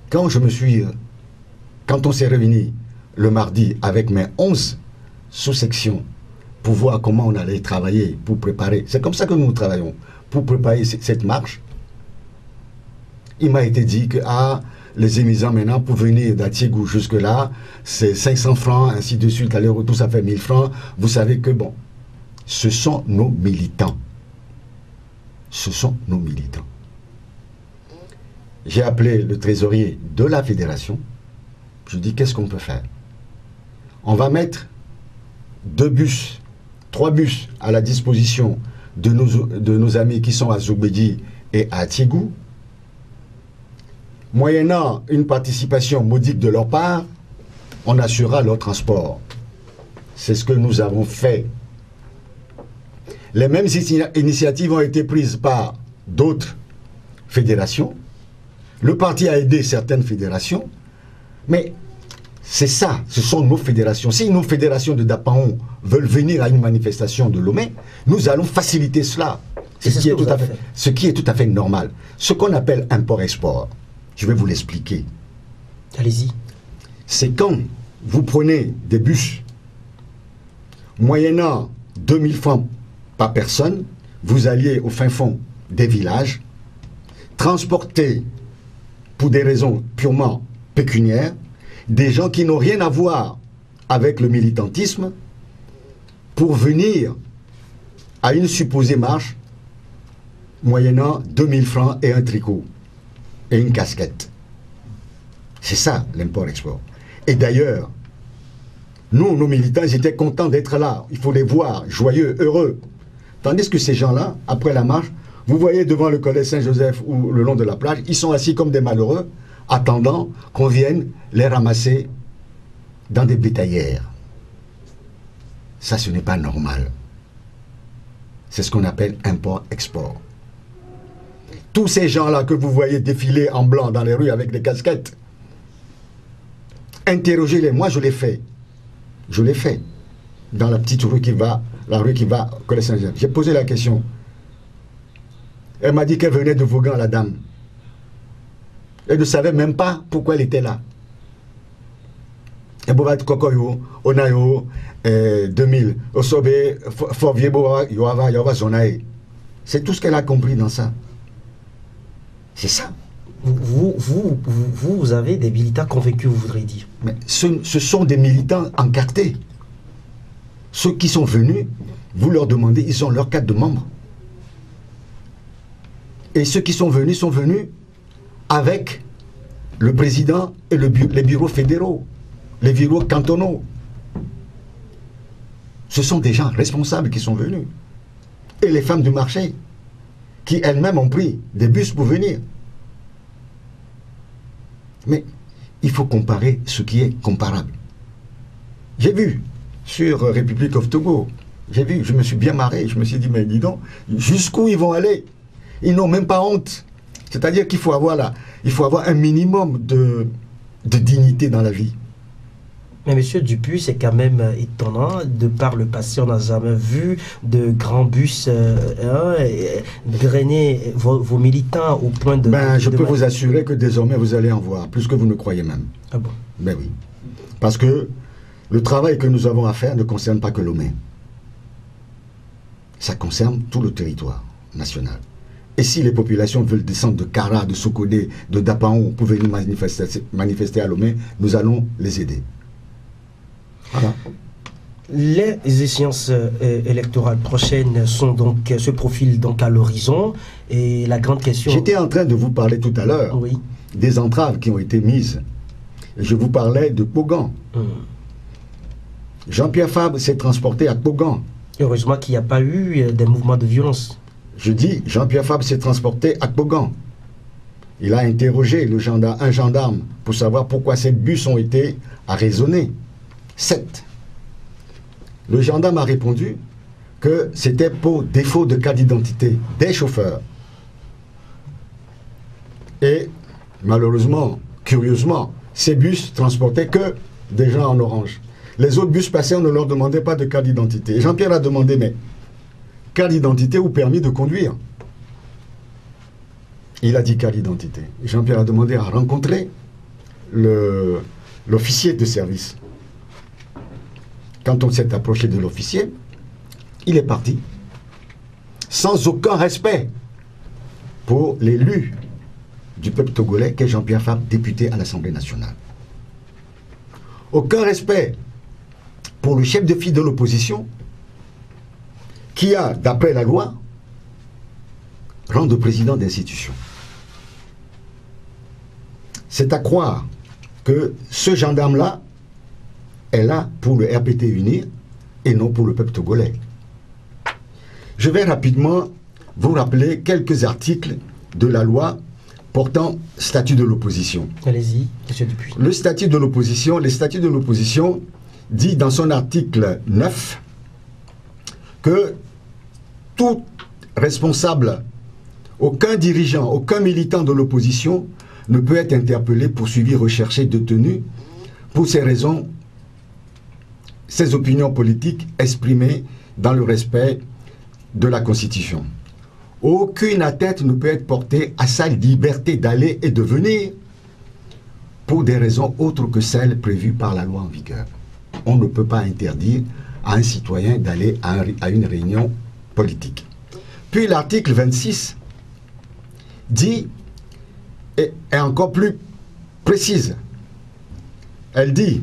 Quand on s'est réunis le mardi avec mes 11 sous-sections pour voir comment on allait travailler, pour préparer, c'est comme ça que nous travaillons, pour préparer cette marche, il m'a été dit que les émisants maintenant, pour venir d'Atiégou jusque-là, c'est 500 francs, ainsi de suite, aller-retour, ça fait 1000 francs. Vous savez que, bon, ce sont nos militants. Ce sont nos militants. J'ai appelé le trésorier de la fédération. Je dis, qu'est-ce qu'on peut faire? On va mettre 2 bus, 3 bus à la disposition de nos amis qui sont à Zoubedi et à Atiégou. Moyennant une participation modique de leur part, on assurera leur transport. C'est ce que nous avons fait. Les mêmes initiatives ont été prises par d'autres fédérations. Le parti a aidé certaines fédérations, mais c'est ça, ce sont nos fédérations. Si nos fédérations de Dapaon veulent venir à une manifestation de Lomé, nous allons faciliter cela, ce qui est tout à fait normal. Ce qu'on appelle import-export, je vais vous l'expliquer. Allez-y. C'est quand vous prenez des bus, moyennant 2000 francs par personne, vous alliez au fin fond des villages, transporter, pour des raisons purement pécuniaires, des gens qui n'ont rien à voir avec le militantisme, pour venir à une supposée marche, moyennant 2000 francs et un tricot et une casquette. C'est ça l'import-export. Et d'ailleurs, nous, nos militants, ils étaient contents d'être là. Il faut les voir, joyeux, heureux. Tandis que ces gens-là, après la marche, vous voyez devant le collège Saint-Joseph ou le long de la plage, ils sont assis comme des malheureux, attendant qu'on vienne les ramasser dans des bétaillères. Ça, ce n'est pas normal. C'est ce qu'on appelle import-export. Tous ces gens-là que vous voyez défiler en blanc dans les rues avec des casquettes, interrogez-les. Moi, je l'ai fait. Je l'ai fait. Dans la petite rue qui va, la rue qui va au collège Saint-Joseph. J'ai posé la question. Elle m'a dit qu'elle venait de Vaughan, la dame. Elle ne savait même pas pourquoi elle était là. Et Bobat Kokoyo, Onayo, 2000, Osobe, Forviebo, Yoava, Zonae. C'est tout ce qu'elle a compris dans ça. C'est ça. Vous avez des militants convaincus, vous voudrez dire. Mais ce sont des militants encartés. Ceux qui sont venus, vous leur demandez, ils ont leur carte de membre. Et ceux qui sont venus avec le président et les bureaux fédéraux, les bureaux cantonaux. Ce sont des gens responsables qui sont venus. Et les femmes du marché, qui elles-mêmes ont pris des bus pour venir. Mais il faut comparer ce qui est comparable. J'ai vu sur Republic of Togo, j'ai vu, je me suis bien marré, je me suis dit, mais dis donc, jusqu'où ils vont aller? Ils n'ont même pas honte. C'est-à-dire qu'il faut avoir un minimum de dignité dans la vie. Mais monsieur Dupuis, c'est quand même étonnant, de par le passé, on n'a jamais vu de grands bus drainer vos militants au point de... Je peux vous assurer que désormais vous allez en voir, plus que vous ne croyez même. Ah bon? Ben oui. Parce que le travail que nous avons à faire ne concerne pas que Lomé. Ça concerne tout le territoire national. Et si les populations veulent descendre de Kara, de Sokodé, de Dapaon pour venir manifester à Lomé, nous allons les aider. Voilà. Les échéances électorales prochaines se profilent donc à l'horizon. Et la grande question... J'étais en train de vous parler tout à l'heure des entraves qui ont été mises. Je vous parlais de Pogan. Jean-Pierre Fabre s'est transporté à Pogan. Heureusement qu'il n'y a pas eu des mouvements de violence. Je dis, Jean-Pierre Fabre s'est transporté à Pogan. Il a interrogé un gendarme pour savoir pourquoi ces bus ont été arraisonnés. 7. Le gendarme a répondu que c'était pour défaut de carte d'identité des chauffeurs. Et malheureusement, curieusement, ces bus transportaient que des gens en orange. Les autres bus passaient, on ne leur demandait pas de carte d'identité. Et Jean-Pierre a demandé, mais carte d'identité ou permis de conduire? Il a dit carte d'identité. Jean-Pierre a demandé à rencontrer l'officier de service. Quand on s'est approché de l'officier, il est parti, sans aucun respect pour l'élu du peuple togolais qu'est Jean-Pierre Fabre, député à l'Assemblée nationale. Aucun respect pour le chef de file de l'opposition, qui a, d'après la loi, rang de président d'institution. C'est à croire que ce gendarme-là est là pour le RPT unir et non pour le peuple togolais. Je vais rapidement vous rappeler quelques articles de la loi portant statut de l'opposition. Allez-y, M. Dupuis. Le statut de l'opposition, les statuts de l'opposition dit dans son article 9 que tout responsable, aucun dirigeant, aucun militant de l'opposition ne peut être interpellé, poursuivi, recherché, détenu pour ces raisons, ses opinions politiques exprimées dans le respect de la Constitution. Aucune atteinte ne peut être portée à sa liberté d'aller et de venir pour des raisons autres que celles prévues par la loi en vigueur. On ne peut pas interdire à un citoyen d'aller à une réunion politique. Puis l'article 26 dit, et est encore plus précise, elle dit,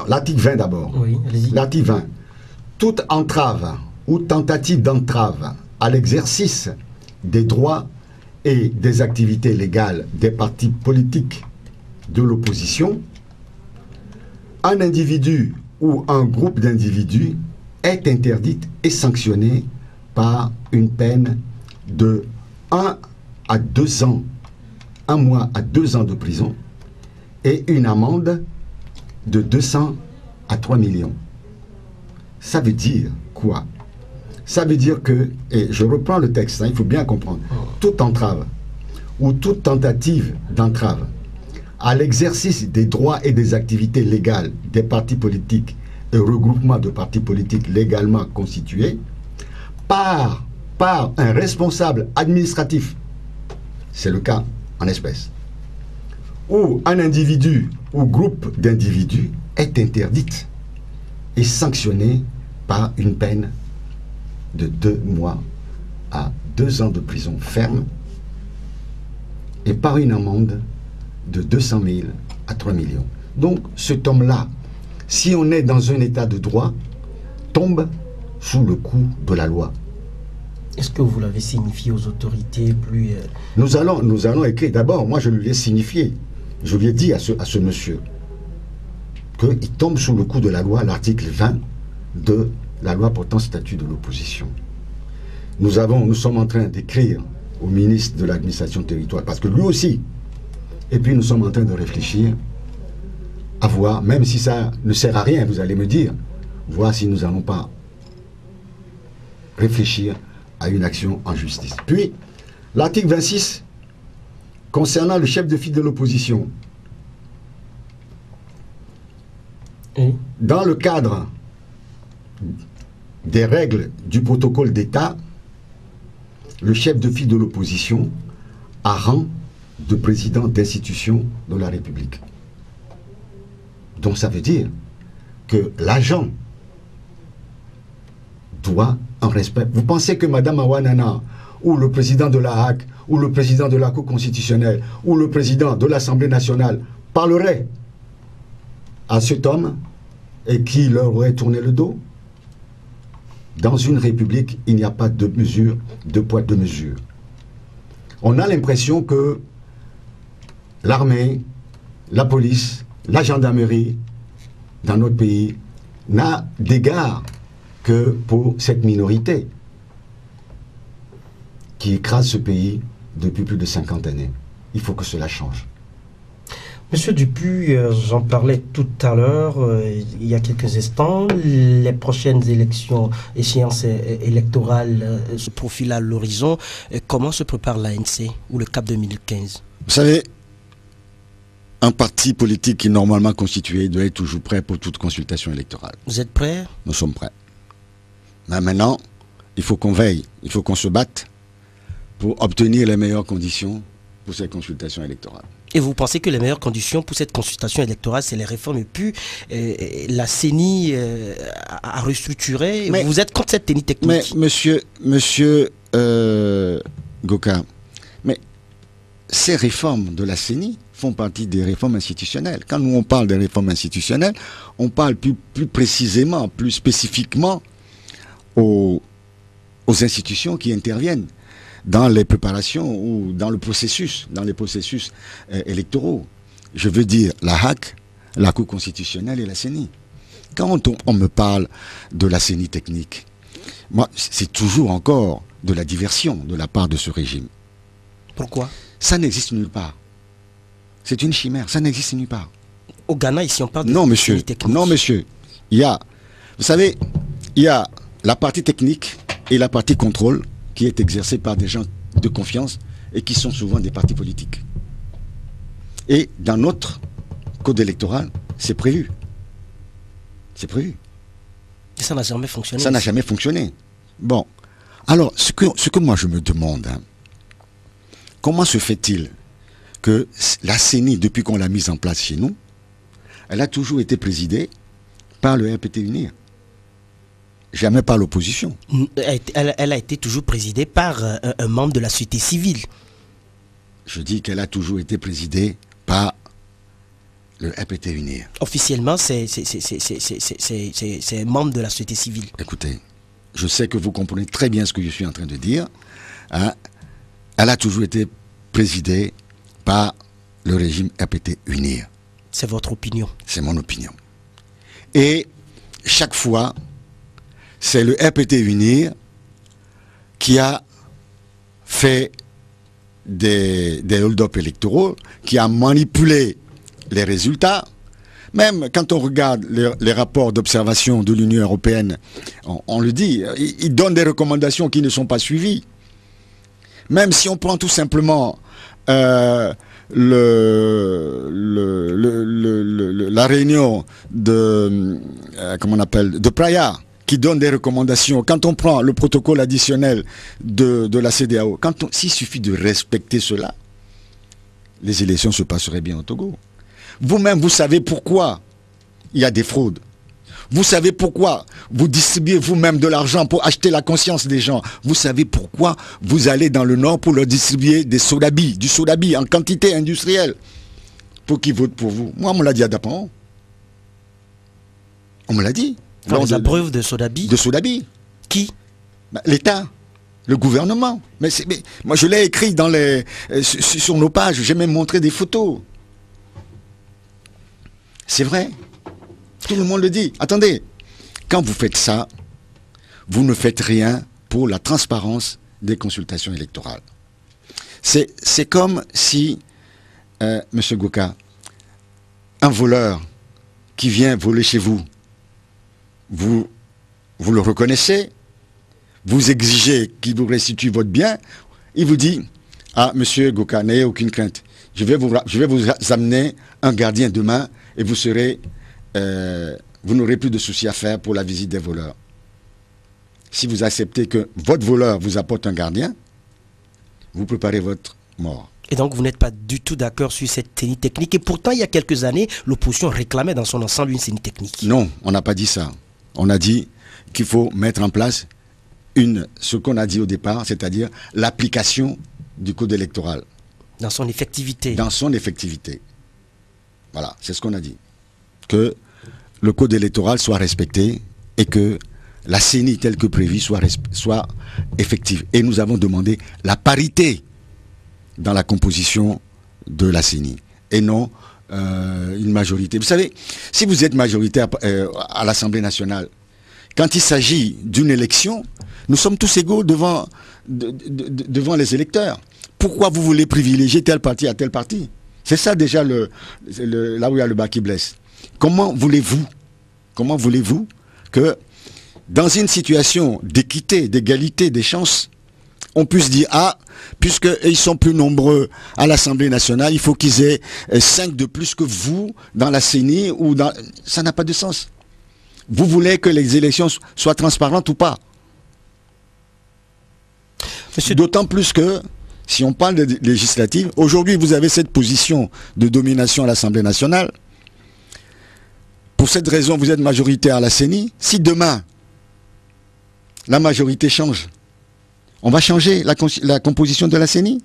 l'article 20 d'abord, oui, l'article 20, toute entrave ou tentative d'entrave à l'exercice des droits et des activités légales des partis politiques de l'opposition, un individu ou un groupe d'individus est interdite et sanctionné par une peine de 1 à 2 ans, 1 mois à 2 ans de prison et une amende de 200 à 3 millions. Ça veut dire quoi? Ça veut dire que, et je reprends le texte, hein, il faut bien comprendre, toute entrave ou toute tentative d'entrave à l'exercice des droits et des activités légales des partis politiques et regroupements de partis politiques légalement constitués par un responsable administratif, c'est le cas en espèce, ou un individu ou groupe d'individus est interdite et sanctionnée par une peine de 2 mois à 2 ans de prison ferme et par une amende de 200 000 à 3 millions. Donc cet homme-là, si on est dans un état de droit, tombe sous le coup de la loi. Est-ce que vous l'avez signifié aux autorités plus... Nous allons écrire. D'abord, moi je lui ai signifié. Je lui ai dit à ce monsieur qu'il tombe sous le coup de la loi, l'article 20 de la loi portant statut de l'opposition. Nous sommes en train d'écrire au ministre de l'administration territoriale, parce que lui aussi, et puis nous sommes en train de réfléchir à voir, même si ça ne sert à rien, vous allez me dire, voir si nous n'allons pas réfléchir à une action en justice. Puis, l'article 26, concernant le chef de file de l'opposition. Dans le cadre des règles du protocole d'État, le chef de file de l'opposition a rang de président d'institution de la République. Donc ça veut dire que l'agent doit un respect. Vous pensez que Mme Awanana, ou le président de la HAC, ou le président de la Cour constitutionnelle, ou le président de l'Assemblée nationale parlerait à cet homme et qui leur aurait tourné le dos? Dans une république, il n'y a pas de mesure, de poids, de mesure. On a l'impression que l'armée, la police, la gendarmerie, dans notre pays, n'a d'égard que pour cette minorité qui écrase ce pays depuis plus de 50 années. Il faut que cela change. Monsieur Dupuy, j'en parlais tout à l'heure, il y a quelques instants, les prochaines échéances électorales se profilent à l'horizon. Comment se prépare l'ANC ou le CAP 2015? Vous savez, un parti politique qui est normalement constitué doit être toujours prêt pour toute consultation électorale. Vous êtes prêts? Nous sommes prêts. Mais maintenant, il faut qu'on veille, il faut qu'on se batte pour obtenir les meilleures conditions pour cette consultation électorale. Et vous pensez que les meilleures conditions pour cette consultation électorale, c'est les réformes et puis la CENI à restructurer? Vous êtes contre cette TENI technique? Mais monsieur Goka, mais ces réformes de la CENI font partie des réformes institutionnelles. Quand nous on parle des réformes institutionnelles, on parle plus précisément, plus spécifiquement aux institutions qui interviennent dans les préparations ou dans les processus électoraux. Je veux dire la HAC, la Cour constitutionnelle et la CENI. Quand on me parle de la CENI technique, moi, c'est toujours encore de la diversion de la part de ce régime. Pourquoi? Ça n'existe nulle part. C'est une chimère, ça n'existe nulle part. Au Ghana, ici, on parle de CENI technique. Non, monsieur. Vous savez, il y a la partie technique et la partie contrôle qui est exercée par des gens de confiance et qui sont souvent des partis politiques. Et dans notre code électoral, c'est prévu. C'est prévu. Et ça n'a jamais fonctionné. Ça n'a jamais fonctionné. Bon. Alors, ce que moi je me demande, hein, comment se fait-il que la CENI, depuis qu'on l'a mise en place chez nous, elle a toujours été présidée par le RPT UNIR. Jamais par l'opposition. Elle a été toujours présidée par un membre de la société civile. Je dis qu'elle a toujours été présidée par le RPT UNIR. Officiellement, c'est un membre de la société civile. Écoutez, je sais que vous comprenez très bien ce que je suis en train de dire. Hein. elle a toujours été présidée par le régime RPT UNIR. C'est votre opinion? C'est mon opinion. Et chaque fois, c'est le RPT UNIR qui a fait des hold-up électoraux, qui a manipulé les résultats. Même quand on regarde les rapports d'observation de l'Union européenne, on le dit, ils donnent des recommandations qui ne sont pas suivies. Même si on prend tout simplement la réunion de de Praia, qui donne des recommandations. Quand on prend le protocole additionnel de la CEDEAO, s'il suffit de respecter cela, les élections se passeraient bien au Togo. Vous-même, vous savez pourquoi il y a des fraudes. Vous savez pourquoi vous distribuez vous-même de l'argent pour acheter la conscience des gens. Vous savez pourquoi vous allez dans le Nord pour leur distribuer du sodabi en quantité industrielle pour qu'ils votent pour vous. Moi, on me l'a dit à Dapan. On me l'a dit. La preuve de sodabi. De sodabi. Qui? L'État. Le gouvernement. Mais moi, je l'ai écrit sur nos pages. J'ai même montré des photos. C'est vrai. Tout le monde le dit. Attendez, quand vous faites ça, vous ne faites rien pour la transparence des consultations électorales. C'est comme si, Monsieur Goka, un voleur qui vient voler chez vous, vous le reconnaissez, vous exigez qu'il vous restitue votre bien, il vous dit, ah, Monsieur Goka, n'ayez aucune crainte, je vais vous amener un gardien demain et vous n'aurez plus de soucis à faire pour la visite des voleurs. Si vous acceptez que votre voleur vous apporte un gardien, vous préparez votre mort. Et donc vous n'êtes pas du tout d'accord sur cette CENI technique. Et pourtant, il y a quelques années, l'opposition réclamait dans son ensemble une CENI technique. Non, on n'a pas dit ça. On a dit qu'il faut mettre en place ce qu'on a dit au départ, c'est-à-dire l'application du code électoral. Dans son effectivité. Dans son effectivité. Voilà, c'est ce qu'on a dit. Que le code électoral soit respecté et que la CENI telle que prévue soit effective. Et nous avons demandé la parité dans la composition de la CENI et non une majorité. Vous savez, si vous êtes majoritaire à l'Assemblée nationale, quand il s'agit d'une élection, nous sommes tous égaux devant les électeurs. Pourquoi vous voulez privilégier tel parti à tel parti? C'est ça déjà là où il y a le bas qui blesse. Comment voulez-vous que dans une situation d'équité, d'égalité, des chances, on puisse dire, ah, puisqu'ils sont plus nombreux à l'Assemblée nationale, il faut qu'ils aient 5 de plus que vous dans la CENI ou dans... Ça n'a pas de sens. Vous voulez que les élections soient transparentes ou pas? D'autant plus que, si on parle de législative, aujourd'hui vous avez cette position de domination à l'Assemblée nationale. Pour cette raison, vous êtes majoritaire à la CENI. Si demain, la majorité change, on va changer la composition de la CENI.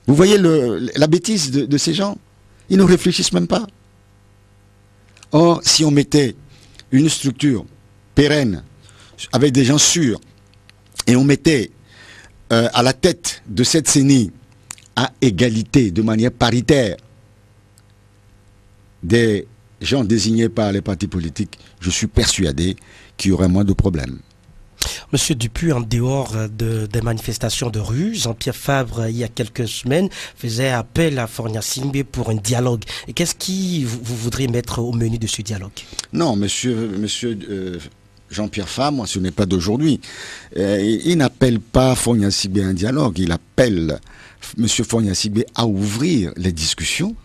Vous voyez la bêtise de ces gens? Ils ne réfléchissent même pas. Or, si on mettait une structure pérenne, avec des gens sûrs, et on mettait à la tête de cette CENI, à égalité, de manière paritaire, des gens désignés par les partis politiques, je suis persuadé qu'il y aurait moins de problèmes. Monsieur Dupuy, en dehors des manifestations de rue, Jean-Pierre Fabre, il y a quelques semaines, faisait appel à Fornia Simbe pour un dialogue. Et qu'est-ce que vous voudriez mettre au menu de ce dialogue? Non, monsieur Jean-Pierre Fabre, moi, ce n'est pas d'aujourd'hui. Il n'appelle pas Fornia Simbe à un dialogue, il appelle monsieur Fornia Simbe à ouvrir les discussions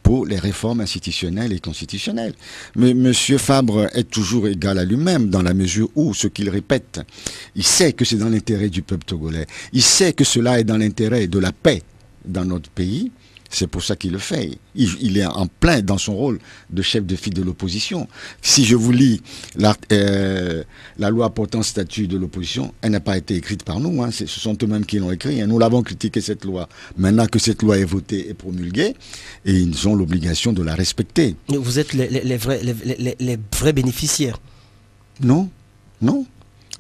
pour les réformes institutionnelles et constitutionnelles. Mais M. Fabre est toujours égal à lui-même dans la mesure où, ce qu'il répète, il sait que c'est dans l'intérêt du peuple togolais. Il sait que cela est dans l'intérêt de la paix dans notre pays. C'est pour ça qu'il le fait. Il est en plein dans son rôle de chef de file de l'opposition. Si je vous lis la loi portant statut de l'opposition, elle n'a pas été écrite par nous. Hein. Ce sont eux-mêmes qui l'ont écrite. Hein. Nous l'avons critiqué, cette loi. Maintenant que cette loi est votée et promulguée, et ils ont l'obligation de la respecter. Vous êtes les vrais bénéficiaires? Non, non.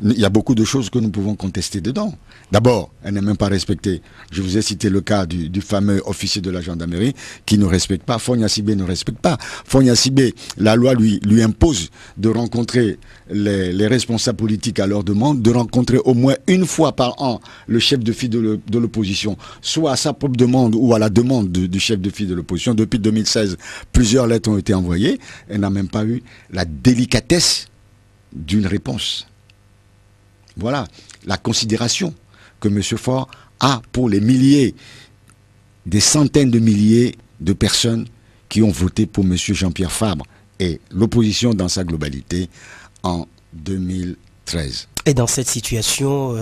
il y a beaucoup de choses que nous pouvons contester dedans. D'abord, elle n'est même pas respectée. Je vous ai cité le cas du fameux officier de la gendarmerie qui ne respecte pas. Fogna Sibé ne respecte pas. Fogna Sibé, la loi lui impose de rencontrer les responsables politiques à leur demande, de rencontrer au moins une fois par an le chef de file de l'opposition, soit à sa propre demande ou à la demande du chef de file de l'opposition. Depuis 2016, plusieurs lettres ont été envoyées. Elle n'a même pas eu la délicatesse d'une réponse. Voilà la considération que M. Faure a pour les milliers, des centaines de milliers de personnes qui ont voté pour M. Jean-Pierre Fabre et l'opposition dans sa globalité en 2013. Et dans cette situation,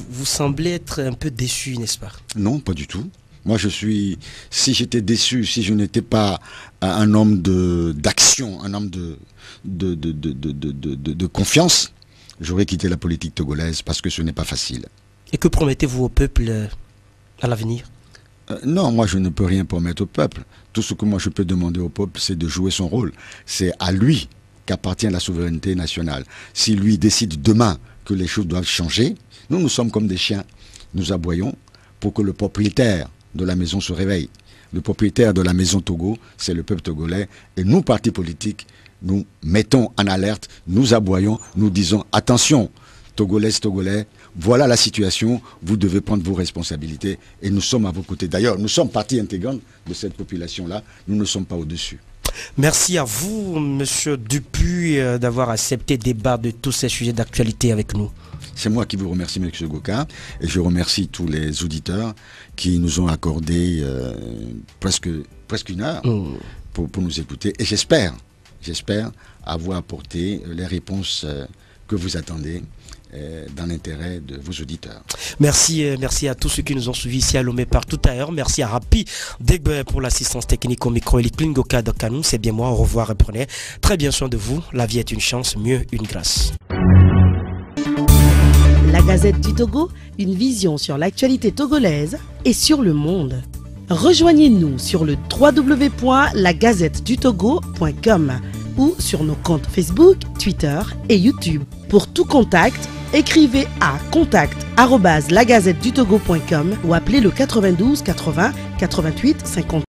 vous semblez être un peu déçu, n'est-ce pas? Non, pas du tout. Moi, si j'étais déçu, si je n'étais pas un homme d'action, un homme de confiance, j'aurais quitté la politique togolaise parce que ce n'est pas facile. Et que promettez-vous au peuple à l'avenir? Non, moi je ne peux rien promettre au peuple. Tout ce que moi je peux demander au peuple, c'est de jouer son rôle. C'est à lui qu'appartient la souveraineté nationale. Si lui décide demain que les choses doivent changer, nous sommes comme des chiens. Nous aboyons pour que le propriétaire de la maison se réveille. Le propriétaire de la maison Togo, c'est le peuple togolais. Et nous, partis politiques, nous mettons en alerte, nous aboyons, nous disons attention, Togolaises, Togolais, voilà la situation, vous devez prendre vos responsabilités et nous sommes à vos côtés. D'ailleurs, nous sommes partie intégrante de cette population-là, nous ne sommes pas au-dessus. Merci à vous, Monsieur Dupuis, d'avoir accepté de débattre de tous ces sujets d'actualité avec nous. C'est moi qui vous remercie, M. Goka, et je remercie tous les auditeurs qui nous ont accordé presque une heure pour nous écouter. Et j'espère avoir apporté les réponses que vous attendez dans l'intérêt de vos auditeurs. Merci à tous ceux qui nous ont suivis ici à Lomé partout ailleurs. Merci à Rapi Degbe pour l'assistance technique au micro. Et Goka Dokanou, c'est bien moi. Au revoir et prenez très bien soin de vous. La vie est une chance, mieux une grâce. La Gazette du Togo, une vision sur l'actualité togolaise et sur le monde. Rejoignez-nous sur le www.lagazettedutogo.com ou sur nos comptes Facebook, Twitter et YouTube. Pour tout contact, écrivez à contact@lagazettedutogo.com ou appelez le 92 80 88 50.